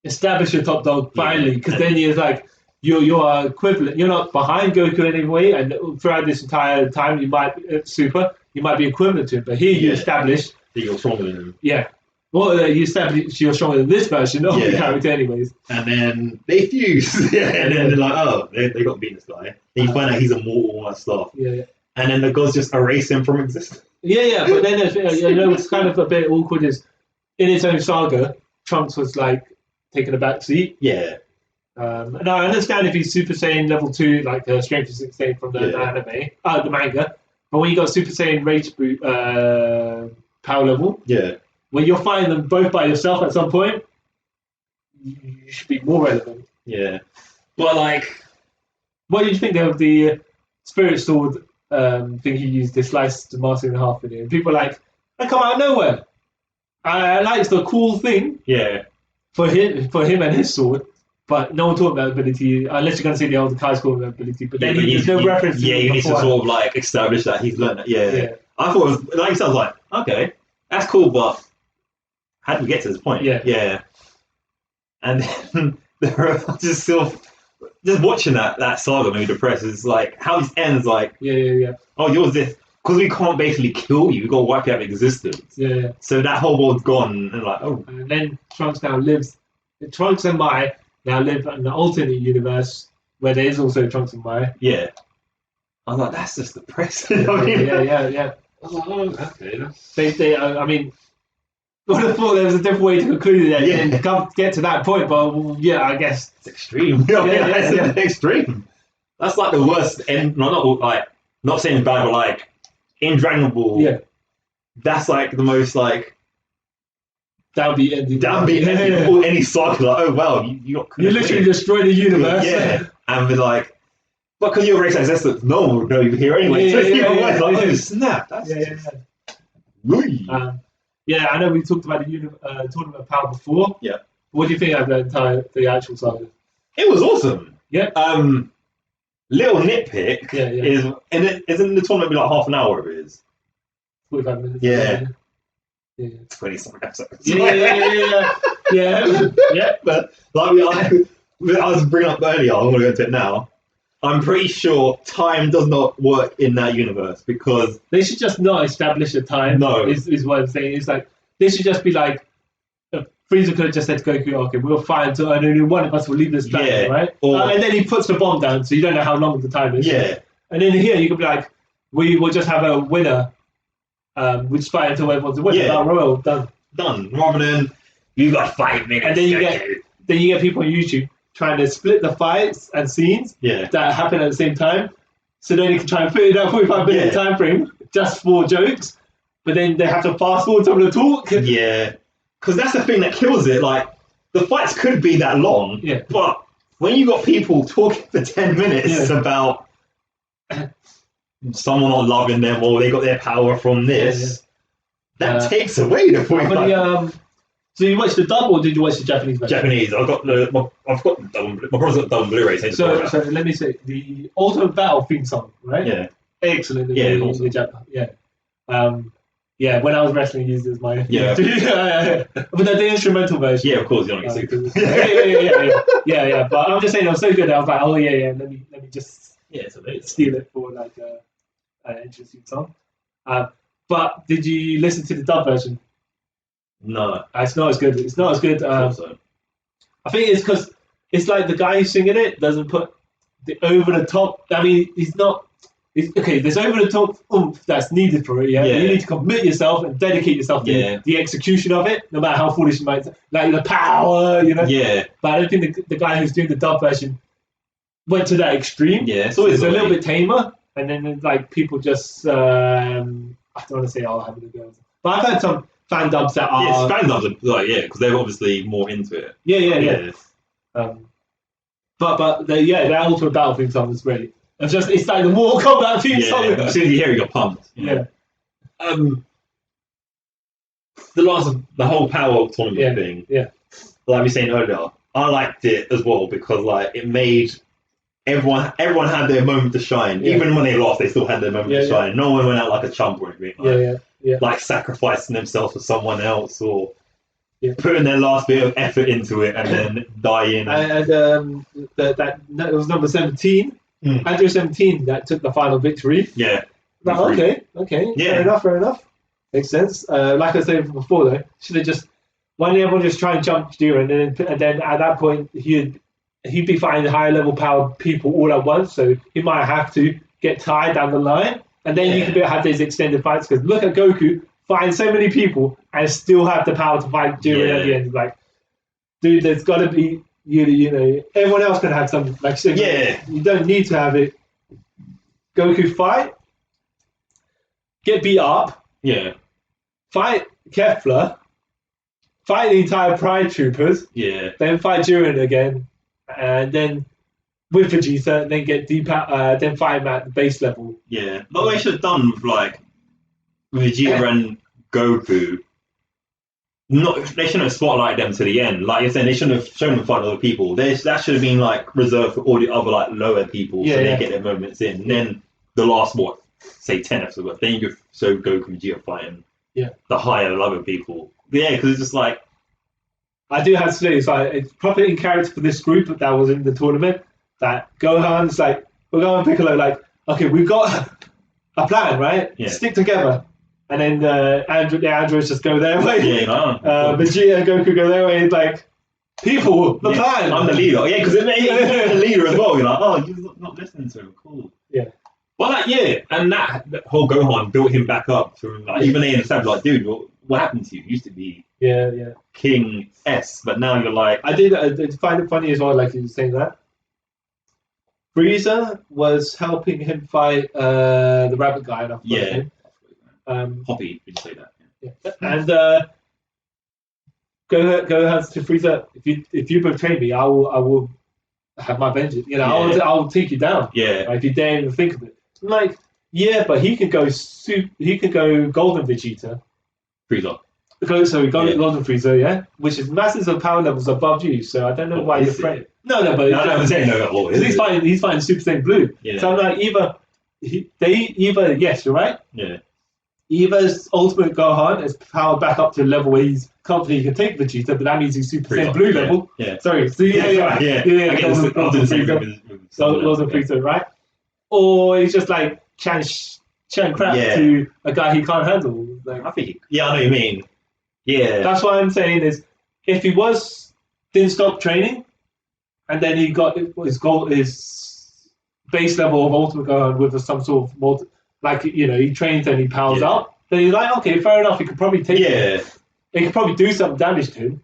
Establish your top dog finally, because then you're like, you're equivalent. You're not behind Goku in any way, and throughout this entire time, you might be equivalent to him. But here you establish that you're stronger than him. Yeah. Well, you establish you're stronger than this version of the character, anyways. And then they fuse, and then they're like, oh, they got to beat this guy. And you find out he's immortal and all that stuff. Yeah. And then the gods just erase him from existence. Yeah. But then it's kind of a bit awkward. Is in its own saga, Trunks was like taking a back seat. Yeah. And I understand if he's Super Saiyan level 2, like the Strength of 16 from the anime, the manga. But when you got Super Saiyan Rage Boot power level, when you're fighting them both by yourself at some point, you should be more relevant. Yeah. But like, what did you think of the Spirit Sword thing he used to slice the master in half in it? And people are like, that come out of nowhere. I like the cool thing. Yeah. For him and his sword. But no one talked about ability, unless you're going to say the older Kai Score ability. But then there's no reference to it. Yeah, he needs to sort of like establish that he's learned it. Yeah. I thought it was, like you said, I was like, okay, that's cool, but how did we get to this point? Yeah. And then just watching that saga made me depressed. It's like how this ends like, oh, yours this, because we can't basically kill you, we got to wipe you out of existence. Yeah. So that whole world's gone, and like, oh. And then Trunks and Mai now live in an alternate universe where there is also Trunks and Mai. Yeah. I was like, that's just depressing. Yeah. I was like, oh, okay. I mean, I would have thought there was a different way to conclude it and get to that point, but I guess it's extreme. It's extreme. That's like the worst end. Not saying bad, but like in Dragon Ball, that's like the most like. That would be ending. Or any saga. Like, oh wow, you literally destroy the universe. Yeah, and be like, but because you're erase existence, no one would know you're here anyway. Oh snap! That's I know we talked about the Tournament of Power before. Yeah. What do you think of the actual saga? It was awesome. Yeah. Little nitpick is, and isn't the tournament be like half an hour? It is 45 minutes. Yeah. 20-something episodes. Yeah. But like I was bringing up earlier, I'm going to go into it now. I'm pretty sure time does not work in that universe because they should just not establish a time. No, is what I'm saying. It's like they should just be like, Frieza could have just said to Goku, "Okay, we'll fight until only one of us will leave this planet, right?" And then he puts the bomb down, so you don't know how long the time is. Yeah. And then here you could be like, we will just have a winner. We just fight until everyone's a winner. Yeah. Royal done. Rather than you got 5 minutes. And then you get people on YouTube trying to split the fights and scenes Yeah. that happen at the same time. So then you can try and fit in that 45-minute time frame just for jokes, but then they have to fast forward some of the talk. Yeah. Because that's the thing that kills it. Like, the fights could be that long, but when you got people talking for 10 minutes about someone not loving them or they got their power from this, that takes away the 45. So you watched the dub or did you watch the Japanese version? Japanese. I've got the double. My brother's got double Blu-ray. So let me say the Ultimate Battle theme song, right? Yeah. Excellent. Awesome. When I was wrestling, used it as my but the instrumental version. Yeah, of course, you're not yeah. But I'm just saying, it was so good. I was like, let me just steal it for like an interesting song. But did you listen to the dub version? No, it's not as good. It's not as good. I think it's because it's like the guy who's singing it doesn't put the over the top. I mean, he's not. There's over the top oomph that's needed for it. Yeah, you need to commit yourself and dedicate yourself to the execution of it, no matter how foolish you might. Like the power, Yeah. But I don't think the guy who's doing the dub version went to that extreme. Yeah, so it's a little bit tamer, and then like people just I don't want to say I'll have a go, but I've had some fan dubs that are fan dubs are because they're obviously more into it. Yeah. But that Ultimate Battle theme song is great. It's like the Mortal Kombat theme song. As soon as you hear it, you're pumped. Yeah. The whole power tournament thing. Yeah. Like we were saying earlier, I liked it as well because like it made everyone had their moment to shine. Yeah. Even when they lost, they still had their moment to shine. No one went out like a chump or anything. Like sacrificing themselves for someone else or putting their last bit of effort into it and then dying. And that was number 17. Andrew 17 that took the final victory. Yeah. Okay. Yeah. Fair enough. Makes sense. Like I said before, though, should have just why didn't everyone just try and jump Jiren and then at that point he'd be fighting higher level power people all at once, so he might have to get tired down the line, and then you could have these extended fights. Because look at Goku fighting so many people and still have the power to fight Jiren at the end. Like, dude, there's got to be. You know, everyone else can have something like you don't need to have it. Goku fight, get beat up, fight Kefla, fight the entire Pride Troopers, then fight Jiren again, and then with Vegeta, and then get then fight him at the base level. Yeah, but what they should have done with like Vegeta and Goku. They shouldn't have spotlighted them to the end. Like you're saying, they shouldn't have shown them fight other people. That should have been like reserved for all the other like lower people, so they get their moments in. And then the last 10 episodes, then you could show Goku and Vegeta fighting the higher lower people. Yeah, because it's just like I do have to say, it's proper in character for this group that was in the tournament. That Gohan's like, we're going to Piccolo like, okay, we've got a plan, right? Yeah. Stick together. And then the androids just go their way. Vegeta and Goku go their way. It's like, people, the plan. I'm the leader. Yeah, because it made the leader as well. You're like, oh, you're not listening to him. Cool. Yeah. Well, and that whole Gohan built him back up from like, even they understand like, dude, what happened to you? You used to be King S, but now you're like. I did find it funny as well, like you were saying that. Frieza was helping him fight the rabbit guy. Hoppy, did you say that? Yeah. And Gohan to Frieza, if you betray me, I will have my vengeance. You know, I'll take you down. Yeah. If you dare even think of it. I'm like, but he could go Golden Vegeta. Frieza. Golden Frieza, which is masses of power levels above you. So I don't know why you're afraid. No, but I'm saying no. He's fighting Super Saiyan Blue. Yeah. So I'm like, yes, you're right. Yeah. Either's Ultimate Gohan is powered back up to the level where he's confident he can take Vegeta, but that means he's Super Saiyan Blue level. Yeah. Sorry. So Golden Frieza, right? Or he's just like chatting crap to a guy he can't handle. Like, I think. I know what you mean. Yeah. That's what I'm saying is, if he didn't stop training, and then he got his base level of Ultimate Gohan with some sort of he trains and he powers up, then he's like, okay, fair enough, he could probably take him. He could probably do some damage to him.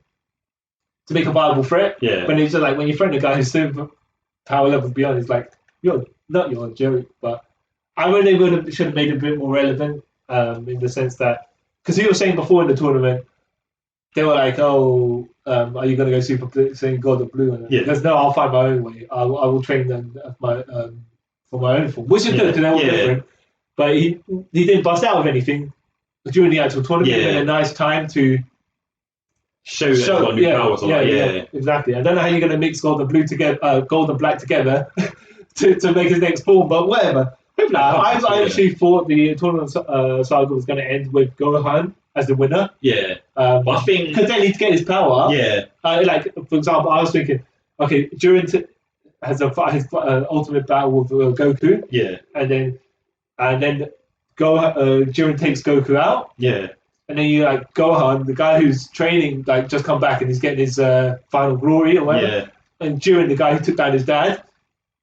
to make a viable threat. Yeah. When it's just like when you threaten a guy who's super power level beyond, it's like you're not your joke. But I really should have made it a bit more relevant in the sense that because you were saying before in the tournament they were like, oh, are you going to go Super Saiyan God or Blue? And Yeah. because no, I'll find my own way. I will train them for my own form, which is good because they're all different. But he didn't bust out of anything during the actual tournament. Yeah. He had a nice time to show that he's got new powers. Exactly. I don't know how you're going to mix gold and blue together, gold and black together to make his next form, but whatever. I actually thought the tournament saga was going to end with Gohan as the winner. Yeah. But I think because they need to get his power up. Yeah. Like for example, I was thinking, okay, Jiren has his ultimate battle with Goku. Yeah. And then Jiren takes Goku out. Yeah. And then you like Gohan, the guy who's training, like just come back and he's getting his final glory or whatever. Yeah. And Jiren, the guy who took down his dad,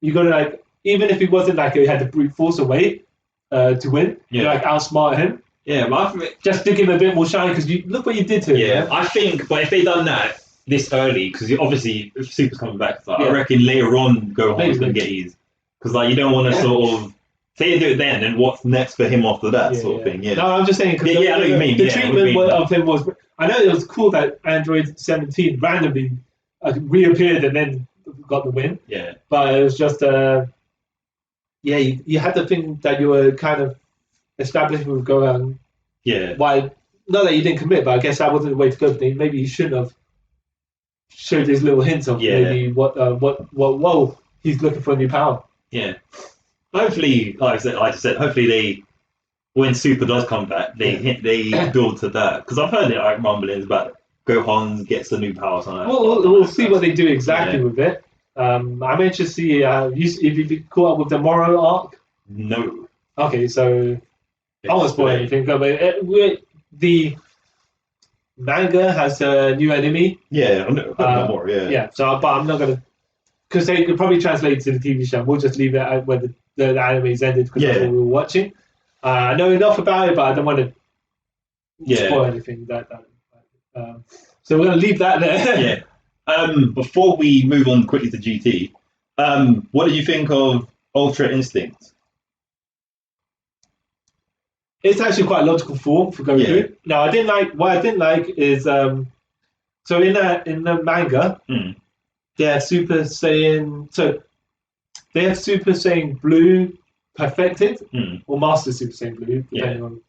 you gotta like, even if he wasn't like he had the brute force of weight to win, you like outsmart him. Yeah, but I think just to give him a bit more shine because look what you did to him. Yeah, I think, but if they done that this early, because obviously if Super's coming back, I reckon later on Gohan's gonna get his, because like you don't want to sort of. Say you do it then, and what's next for him after that sort of thing? Yeah. No, I'm just saying because I know what you mean. The treatment of him was. I know it was cool that Android 17 randomly reappeared and then got the win. Yeah. But it was just you had the thing that you were kind of establishing with Gohan. Yeah. Why? Not that you didn't commit, but I guess that wasn't the way to go. Maybe you shouldn't have showed these little hints of maybe what he's looking for a new power. Yeah. Hopefully, like I said, hopefully when Super does come back, they build to that. Because I've heard it like rumblings about Gohan gets a new power. Something we'll see what they do exactly with it. I'm interested to see if you caught up with the Moro arc. No. Okay, so I won't spoil anything. But the manga has a new enemy. Yeah, I know more. Yeah. Yeah. So, but I'm not gonna because they could probably translate to the TV show. We'll just leave it at where the anime's ended because that's what we were watching. I know enough about it, but I don't want to spoil anything. So we're going to leave that there. Yeah. Before we move on quickly to GT, what did you think of Ultra Instinct? It's actually quite a logical form for Goku. Yeah. Now, what I didn't like is so in the manga, they have Super Saiyan. So they have Super Saiyan Blue perfected or Master Super Saiyan Blue, depending on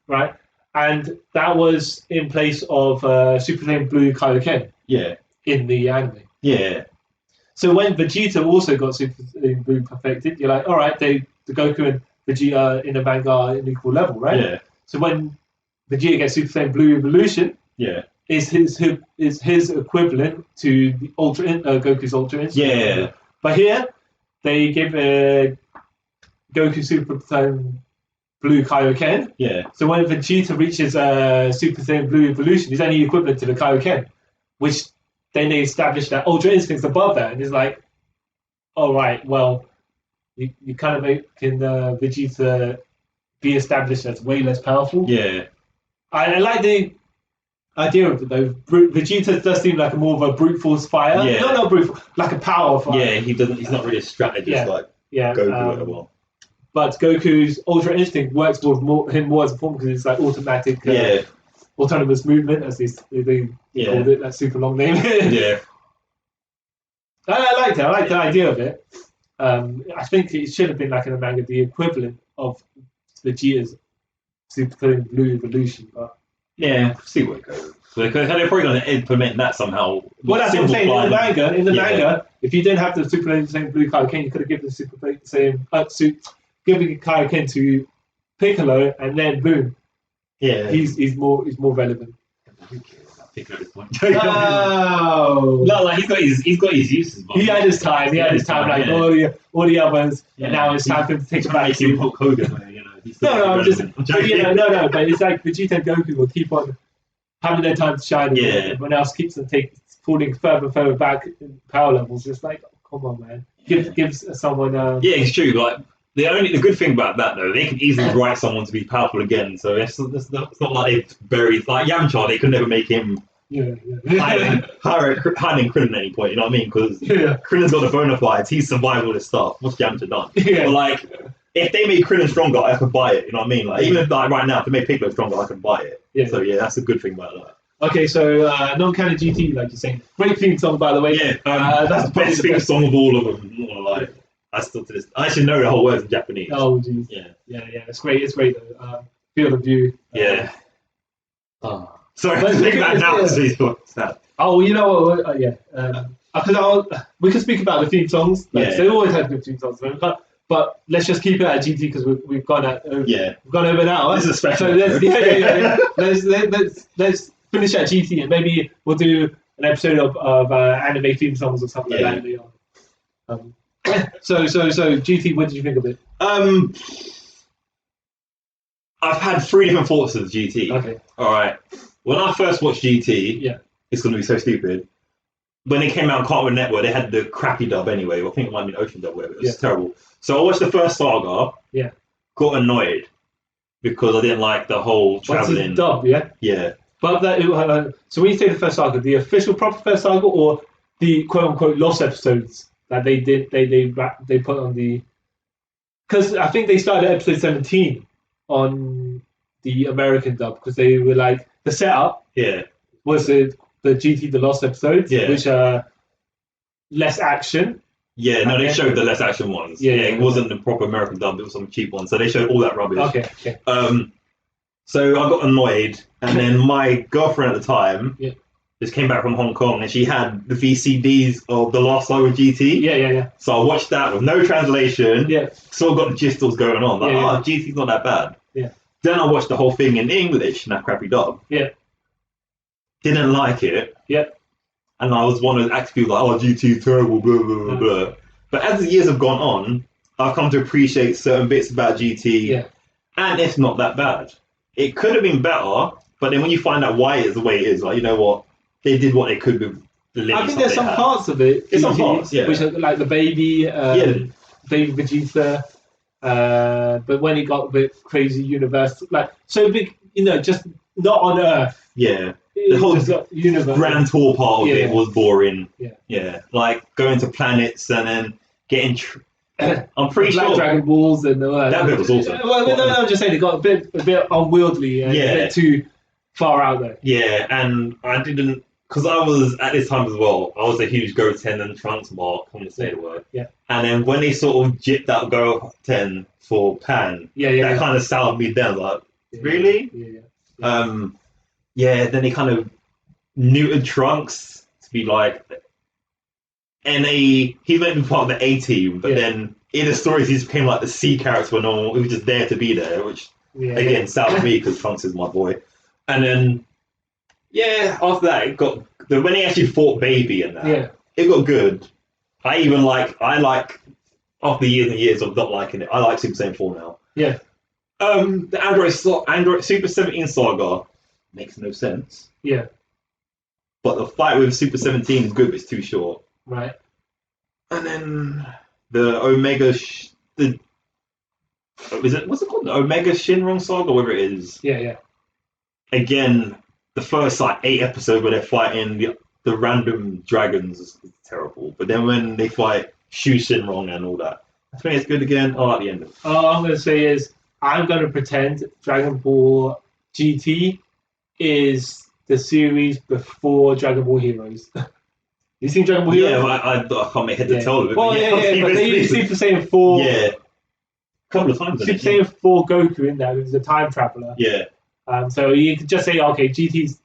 right. And that was in place of Super Saiyan Blue Kaioken. Yeah. In the anime. Yeah. So when Vegeta also got Super Saiyan Blue perfected, you're like, all right, the Goku and Vegeta in the manga are in equal level, right? Yeah. So when Vegeta gets Super Saiyan Blue Evolution, is his equivalent to the Goku's Ultra Instinct. Yeah. But here they give Goku Super Saiyan Blue Kaioken. Yeah. So when Vegeta reaches Super Saiyan Blue Evolution, he's only equivalent to the Kaioken, which then they establish that Ultra Instinct's above that, and it's like, all right, well, you kind of making Vegeta be established as way less powerful. Yeah. I like the idea of it though. Vegeta does seem like more of a brute force fighter. Yeah. Not brute force, like a power fighter. Yeah, he's not really a strategist like Goku at all. But Goku's Ultra Instinct works with him more as a form because it's like automatic, autonomous movement, as they called it. That super long name. Yeah. I liked it. I liked the idea of it. I think it should have been like in the manga the equivalent of Vegeta's Super Saiyan Blue Evolution, but see where it goes. So they're probably going to implement that somehow. Well, that's what I'm saying. In the manga, if you didn't have the Super Saiyan Blue Kaioken, you could have given the Super Saiyan giving Kaioken to Piccolo, and then boom, he's more relevant. Piccolo at this point. Oh, no, like he's got his uses. He had his time. Like all the others, and now it's time to take it back to Hulk Hogan. No, but it's like Vegeta and Goku will keep on having their time to shine, and everyone else keeps on falling further and further back in power levels. It's like, come on, man, gives someone. It's true. Like the good thing about that though, they can easily write someone to be powerful again. So it's not like they've buried like Yamcha. They could never make him Yeah. hiding Krillin at any point, you know what I mean? Because Yeah. Krillin's got the bona fides, he's survived all this stuff. What's Yamcha done? Yeah. But like, if they made Krillin stronger, I could buy it, you know what I mean? Like, even if like right now, if they made Piccolo stronger, I could buy it. Yeah. So yeah, that's a good thing about that. Okay, so non-canon GT, like you're saying, great theme song by the way. Yeah, that's the best theme song of all of them. I'm not gonna lie. I still to this. I actually know the whole words in Japanese. Oh jeez. Yeah. Yeah. It's great. It's great though. Field of View. Yeah. Sorry, But- think about now. yeah. What's that? Oh, you know what? Yeah. Because we can speak about the theme songs. Like, Yeah. They always have good theme songs. But let's just keep it at GT because we've gone over. Yeah. We've gone over now. This is a special. So let's, episode. let's finish at GT and maybe we'll do an episode of anime theme songs or something like that later on. So GT, what did you think of it? I've had 3 different thoughts of GT. Okay. All right. When I first watched GT, Yeah. it's going to be so stupid. When it came out on Cartoon Network, they had the crappy dub anyway. I think it might be an Ocean dub, whatever. It was terrible. So I watched the first saga. Yeah. Got annoyed because I didn't like the whole What's traveling. the dub? Yeah. Yeah. But so when you say the first saga, the official proper first saga or the quote unquote lost episodes that they did they put on the, because I think they started at episode 17 on the American dub because they were like the setup Yeah. was the GT the lost episodes, Yeah. which are less action. Yeah, no, they showed the less action ones. Yeah, It wasn't the proper American dub, it was some cheap ones. So they showed all that rubbish. Okay. So I got annoyed, and then my girlfriend at the time Yeah. just came back from Hong Kong, and she had the VCDs of the last saga GT. Yeah. So I watched that with no translation. Yeah. Sort of got the gist of what's going on. Like, Yeah. GT's not that bad. Yeah. Then I watched the whole thing in English in that crappy dub. Yeah. Didn't like it. Yeah. And I was one of the active people like, oh, GT's terrible, blah, blah, blah, blah. But as the years have gone on, I've come to appreciate certain bits about GT. Yeah. And it's not that bad. It could have been better, but then when you find out why it's the way it is, like, you know what? They did what they could with the limits I think that there's they some had. parts of it. There's some parts, yeah. Which are like the baby, baby Vegeta. But when it got a bit crazy universe, like so big, just not on Earth. Yeah. The whole universe. Grand tour part of Yeah. it was boring. Yeah. Yeah. Like going to planets and then getting. I'm pretty Black sure. Dragon Balls and all that. That bit was awesome. Well, no, I'm just saying it got a bit unwieldy and a bit too far out there. Yeah, and I didn't. Because I was, at this time as well, I was a huge Goten and Trunks mark, I'm going to say the word. Yeah. And then when they sort of jipped out Goten for Pan, that kind of soured me down. Like, really? Yeah. Then they kind of neutered Trunks to be like, he's meant to be part of the A team, but then in the stories he became like the C character when no one, he was just there to be there, which again soured me because Trunks is my boy. And then after that it got when he actually fought Baby and that, it got good. I like after years and years of not liking it, I like Super Saiyan 4 now. Yeah. The Android Super 17 saga makes no sense. Yeah. But the fight with Super 17 is good, but it's too short. Right. And then the Omega, what's it called? The Omega Shinron saga, whatever it is. Yeah. Again, the first 8 episodes where they're fighting the random dragons is terrible. But then when they fight Shu Shinron and all that, I think it's good again. I like the end of it. All I'm going to say is I'm going to pretend Dragon Ball GT is the series before Dragon Ball Heroes. You seen Dragon Ball Heroes? Yeah, I can't make head to tell of it. Well, but they used Super Saiyan 4. Yeah. A couple of times. Super Saiyan 4 Goku in there, who's a time traveler. Yeah. So you could just say, okay, GT's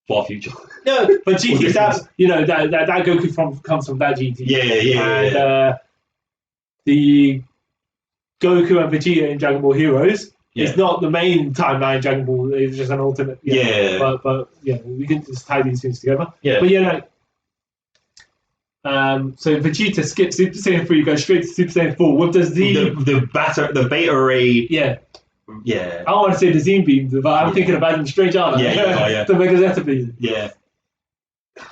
far future. No, but GT's that that Goku comes from that GT. Yeah. And the Goku and Vegeta in Dragon Ball Heroes is not the main timeline. Dragon Ball is just an alternate. But we can just tie these things together. Yeah. But so Vegeta skips Super Saiyan 3, goes straight to Super Saiyan 4. What does the Beta Ray? Yeah. Yeah. I don't want to say the Zine Beam, but I'm thinking about him straight out. Yeah. The Mega Zeta Beam. Yeah.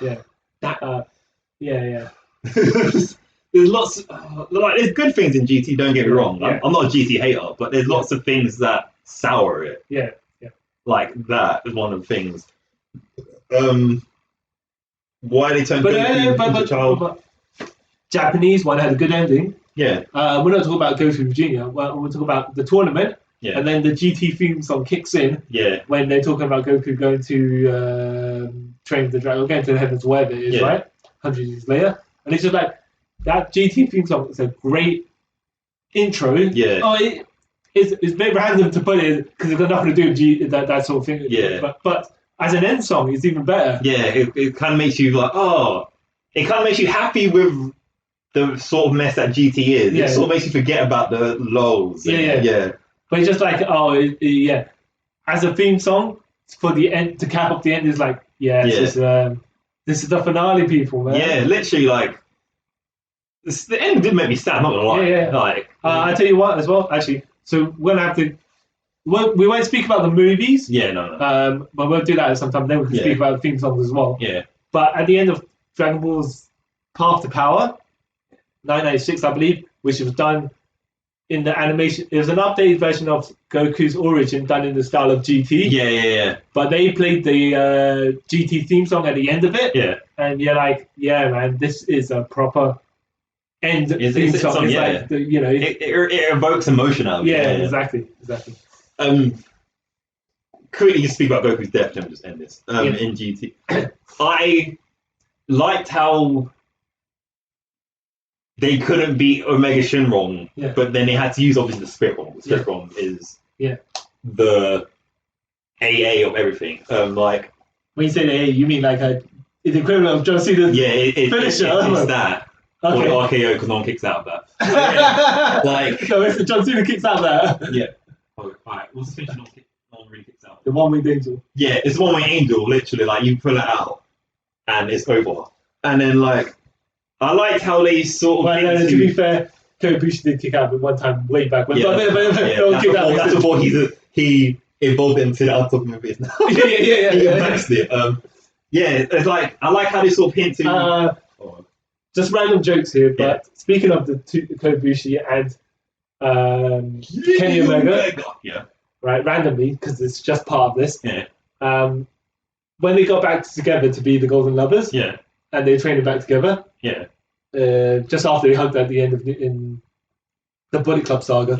Yeah. There's lots, there's good things in GT. Don't get me wrong. Yeah. I'm not a GT hater, but there's lots of things that sour it. Yeah. Like that is one of the things. why they turned But, Goku into a child. but Japanese one had a good ending. Yeah, We're not talking about Goku Junior. We're talking about the tournament, yeah, and then the GT theme song kicks in yeah, when they're talking about Goku going to train with the dragon, going to the heavens, wherever it is, Yeah. right? 100 years later, and it's just like that GT theme song is a great intro. Yeah. Oh, it's a bit random to put it because it's got nothing to do with that sort of thing. Yeah. But as an end song, it's even better. yeah. It kind of makes you like, oh, it kind of makes you happy with the sort of mess that GT is. Yeah. It sort of makes you forget about the lows. Yeah. But it's just like, yeah. As a theme song for the end to cap up the end is like, this is the finale, people, man. Yeah, literally, like the end did make me sad. Not gonna lie. Yeah. Like, I tell you what, as well, actually. So we're gonna have to. We won't speak about the movies. yeah, no. But we'll do that at some time. Then we can speak about the theme songs as well. Yeah, But at the end of Dragon Ball's Path to Power, 1996, I believe, which was done in the animation. It was an updated version of Goku's origin done in the style of GT. yeah. But they played the GT theme song at the end of it. Yeah. And you're like, yeah, man, this is a proper end theme song. It's like, it evokes emotion out of you. Yeah, exactly. Quickly just speak about Goku's death and just end this. In GT. I liked how they couldn't beat Omega Shenron, but then they had to use obviously the Spirit Bomb. The Spirit Bomb is the AA of everything. Like when you say the AA, you mean like the equivalent of John Cena's finisher? It's that. Okay. Or the RKO because no one kicks out of that. Like no, if John Cena kicks out there. Yeah. Oh, alright. What's the finisher no one really kicks out? The one-winged angel. Yeah, it's the one-winged angel. Literally, like you pull it out and it's over. And then like I liked how they sort of. To be fair, Kobushi did kick out one time way back. That's before he evolved into the other movies now. He advanced it. It's like I like how they sort of hint to. Just random jokes here, but speaking of the Kobushi and Kenny Omega, right, randomly because it's just part of this. When they got back together to be the Golden Lovers, and they trained back together, just after they hugged at the end of in the Bullet Club saga,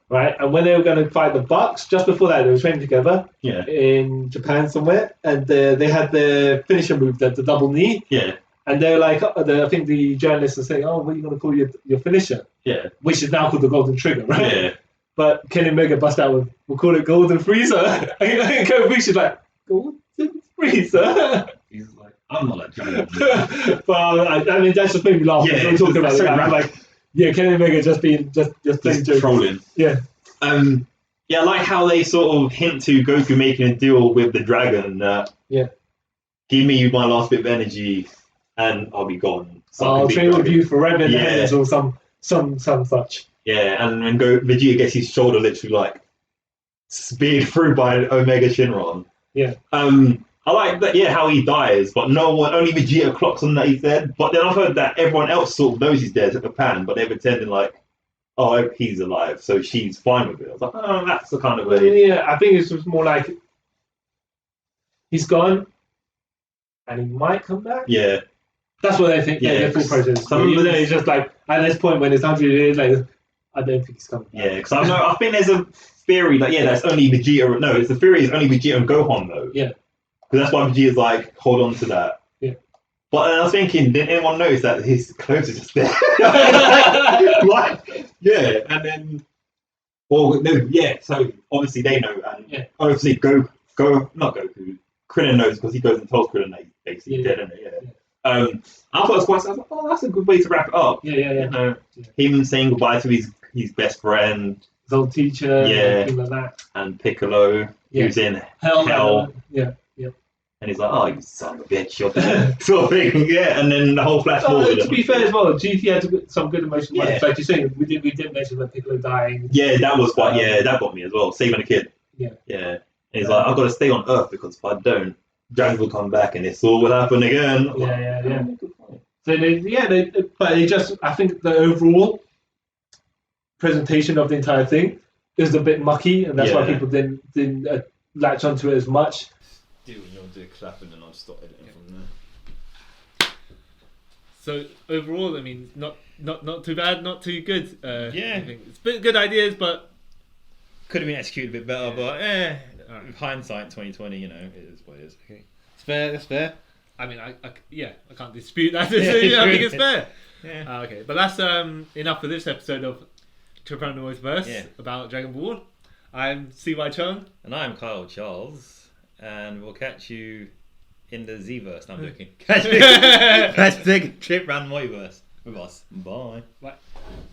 right, and when they were going to fight the Bucks, just before that they were training together, in Japan somewhere, and they had their finisher move, the double knee, and they're like, I think the journalists are saying, "Oh, what are you going to call your finisher?" Which is now called the Golden Trigger, right? But Kenny Omega bust out with, "We'll call it Golden Freezer," and Kobushi's like, "Golden Freezer." He's like, "I'm not like Johnny." Well, I mean, that's just made me laugh. We're talking about it. I'm like, Kenny Omega just playing jokes. Trolling. I like how they sort of hint to Goku making a deal with the dragon. Give me my last bit of energy, and I'll be gone. I'll train with you forever in the heavens or some such. Yeah, and when Vegeta gets his shoulder literally like speared through by Omega Shenron. I like that. How he dies, but only Vegeta clocks on that he's dead. But then I've heard that everyone else sort of knows he's dead at Japan, but they're pretending like, oh, he's alive, so she's fine with it. I was like, oh, that's the kind of way. Yeah, I think it's just more like he's gone, and he might come back. Yeah. That's what they think. Their full process. It's just like at this point when it's 100 years later, I don't think he's coming back. Yeah, because I think there's a theory that that's only Vegeta. No, it's the theory is only Vegeta and Gohan though. Yeah. Because that's why Vegeta's like, hold on to that. Yeah. But I was thinking, didn't anyone notice that his clothes are just there? And then, so obviously they know, and obviously not Goku, Krillin knows because he goes and tells Krillin that he's basically dead, isn't it? I thought it was quite. I was like, oh, that's a good way to wrap it up. Him saying goodbye to his best friend, his old teacher, things like that, and Piccolo, who's in hell. And he's like, oh, you son of a bitch, sort of thing. And then the whole flash forward. To be fair as well, GT had some good emotional moments. Like you're saying, we did mention that Piccolo dying. Yeah, that was quite. That got me as well. Saving a kid. Yeah. And he's like, I've got to stay on Earth because if I don't, Dragon will come back and this all will happen again. So they just, I think the overall presentation of the entire thing is a bit mucky, and that's why people didn't latch onto it as much. do what you want to do, clap, and then I'll just start editing from there. So overall, I mean, not too bad, not too good. Yeah. I think it's been good ideas, but Could have been executed a bit better, but Alright. with hindsight, 2020, you know, it is what it is. Okay, it's fair. That's fair. I mean, I can't dispute that. Yeah, I think it's fair. Yeah. Okay, but that's enough for this episode of Trip Around the Multiverse Yeah. about Dragon Ball. I'm CY Chung. And I'm Kyle Charles, and we'll catch you in the Zverse. No, I'm joking. Catch the Trip Round the Multiverse with us. Bye. Right.